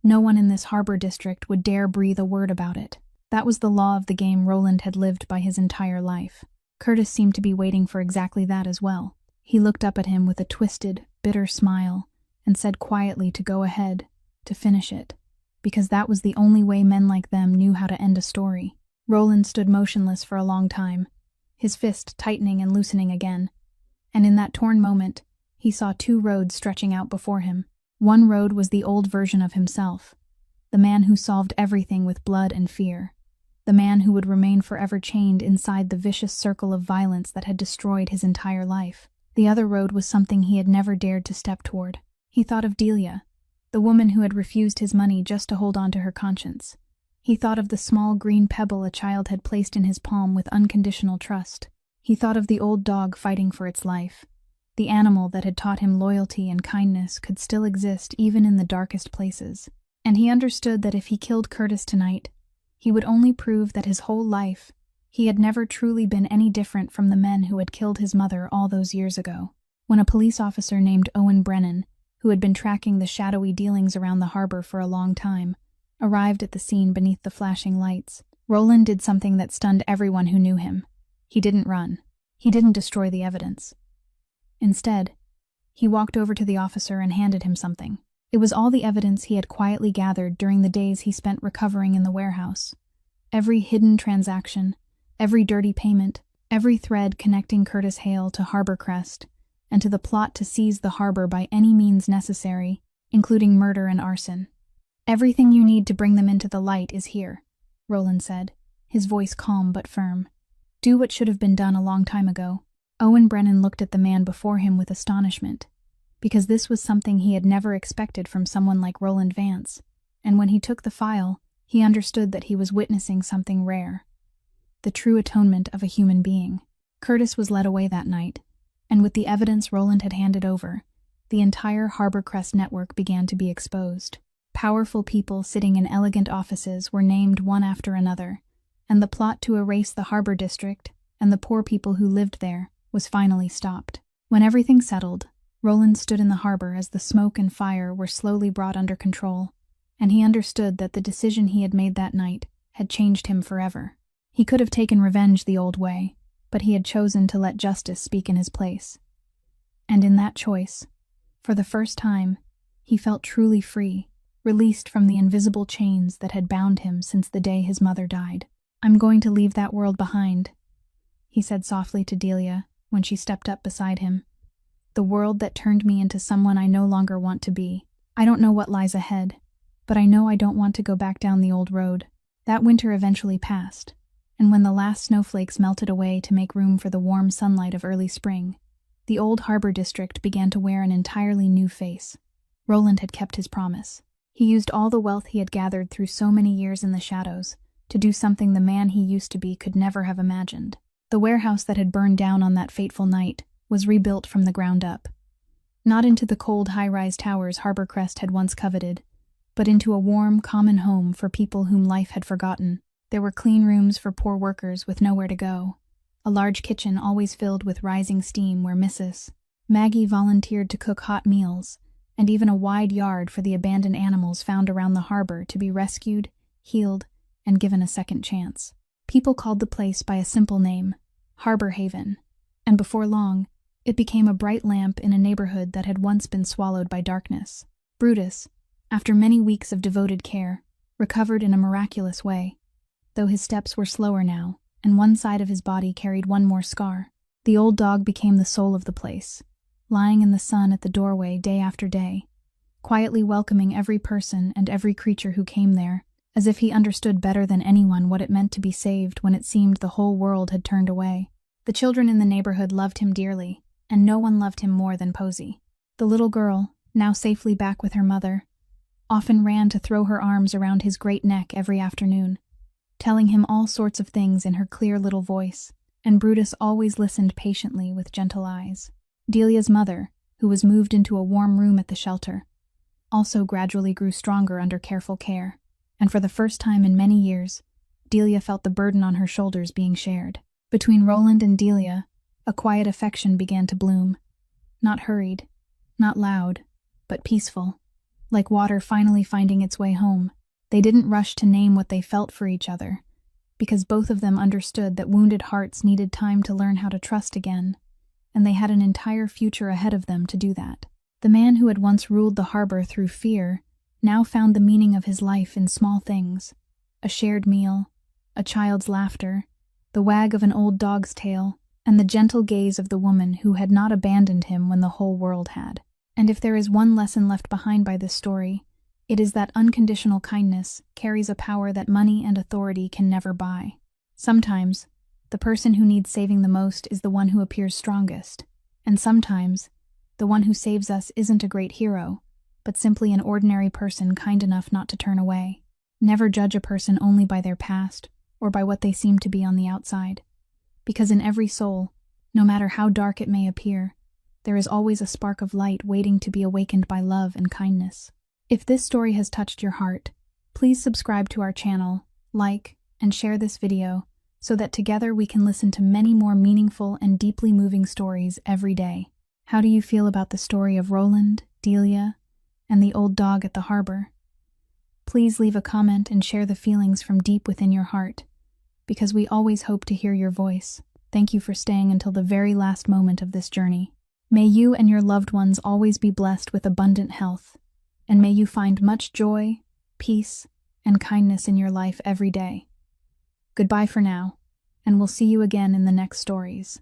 No one in this harbor district would dare breathe a word about it. That was the law of the game Roland had lived by his entire life. Curtis seemed to be waiting for exactly that as well. He looked up at him with a twisted, bitter smile and said quietly to go ahead, to finish it, because that was the only way men like them knew how to end a story. Roland stood motionless for a long time, his fist tightening and loosening again, And in that torn moment, he saw two roads stretching out before him. One road was the old version of himself, the man who solved everything with blood and fear, the man who would remain forever chained inside the vicious circle of violence that had destroyed his entire life. The other road was something he had never dared to step toward. He thought of Delia, the woman who had refused his money just to hold on to her conscience. He thought of the small green pebble a child had placed in his palm with unconditional trust. He thought of the old dog fighting for its life. The animal that had taught him loyalty and kindness could still exist even in the darkest places. And he understood that if he killed Curtis tonight, he would only prove that his whole life, he had never truly been any different from the men who had killed his mother all those years ago. When a police officer named Owen Brennan, who had been tracking the shadowy dealings around the harbor for a long time, arrived at the scene beneath the flashing lights, Roland did something that stunned everyone who knew him. He didn't run. He didn't destroy the evidence. Instead, he walked over to the officer and handed him something. It was all the evidence he had quietly gathered during the days he spent recovering in the warehouse. Every hidden transaction, every dirty payment, every thread connecting Curtis Hale to Harbor Crest, and to the plot to seize the harbor by any means necessary, including murder and arson. "Everything you need to bring them into the light is here," Roland said, his voice calm but firm. "Do what should have been done a long time ago." Owen Brennan looked at the man before him with astonishment, because this was something he had never expected from someone like Roland Vance, and when he took the file, he understood that he was witnessing something rare. The true atonement of a human being. Curtis was led away that night, and with the evidence Roland had handed over, the entire Harbor Crest network began to be exposed. Powerful people sitting in elegant offices were named one after another, and the plot to erase the harbor district and the poor people who lived there was finally stopped. When everything settled, Roland stood in the harbor as the smoke and fire were slowly brought under control, and he understood that the decision he had made that night had changed him forever. He could have taken revenge the old way, but he had chosen to let justice speak in his place. And in that choice, for the first time, he felt truly free, released from the invisible chains that had bound him since the day his mother died. "I'm going to leave that world behind," he said softly to Delia when she stepped up beside him. "The world that turned me into someone I no longer want to be. I don't know what lies ahead, but I know I don't want to go back down the old road." That winter eventually passed, and when the last snowflakes melted away to make room for the warm sunlight of early spring, the old harbor district began to wear an entirely new face. Roland had kept his promise. He used all the wealth he had gathered through so many years in the shadows to do something the man he used to be could never have imagined. The warehouse that had burned down on that fateful night was rebuilt from the ground up. Not into the cold high-rise towers Harbor Crest had once coveted, but into a warm, common home for people whom life had forgotten. There were clean rooms for poor workers with nowhere to go, a large kitchen always filled with rising steam where Mrs. Maggie volunteered to cook hot meals, and even a wide yard for the abandoned animals found around the harbor to be rescued, healed, and given a second chance. People called the place by a simple name, Harbor Haven, and before long, it became a bright lamp in a neighborhood that had once been swallowed by darkness. Brutus, after many weeks of devoted care, recovered in a miraculous way, though his steps were slower now, and one side of his body carried one more scar. The old dog became the soul of the place, lying in the sun at the doorway day after day, quietly welcoming every person and every creature who came there, as if he understood better than anyone what it meant to be saved when it seemed the whole world had turned away. The children in the neighborhood loved him dearly, and no one loved him more than Posy. The little girl, now safely back with her mother, often ran to throw her arms around his great neck every afternoon, telling him all sorts of things in her clear little voice, and Brutus always listened patiently with gentle eyes. Delia's mother, who was moved into a warm room at the shelter, also gradually grew stronger under careful care, and for the first time in many years, Delia felt the burden on her shoulders being shared. Between Roland and Delia, a quiet affection began to bloom. Not hurried, not loud, but peaceful, like water finally finding its way home. They didn't rush to name what they felt for each other, because both of them understood that wounded hearts needed time to learn how to trust again, and they had an entire future ahead of them to do that. The man who had once ruled the harbor through fear now found the meaning of his life in small things: a shared meal, a child's laughter, the wag of an old dog's tail, and the gentle gaze of the woman who had not abandoned him when the whole world had. And if there is one lesson left behind by this story, it is that unconditional kindness carries a power that money and authority can never buy. Sometimes, the person who needs saving the most is the one who appears strongest, and sometimes, the one who saves us isn't a great hero, but simply an ordinary person kind enough not to turn away. Never judge a person only by their past or by what they seem to be on the outside, because in every soul, no matter how dark it may appear, there is always a spark of light waiting to be awakened by love and kindness. If this story has touched your heart, please subscribe to our channel, like, and share this video so that together we can listen to many more meaningful and deeply moving stories every day. How do you feel about the story of Roland, Delia, and the old dog at the harbor? Please leave a comment and share the feelings from deep within your heart, because we always hope to hear your voice. Thank you for staying until the very last moment of this journey. May you and your loved ones always be blessed with abundant health, and may you find much joy, peace, and kindness in your life every day. Goodbye for now, and we'll see you again in the next stories.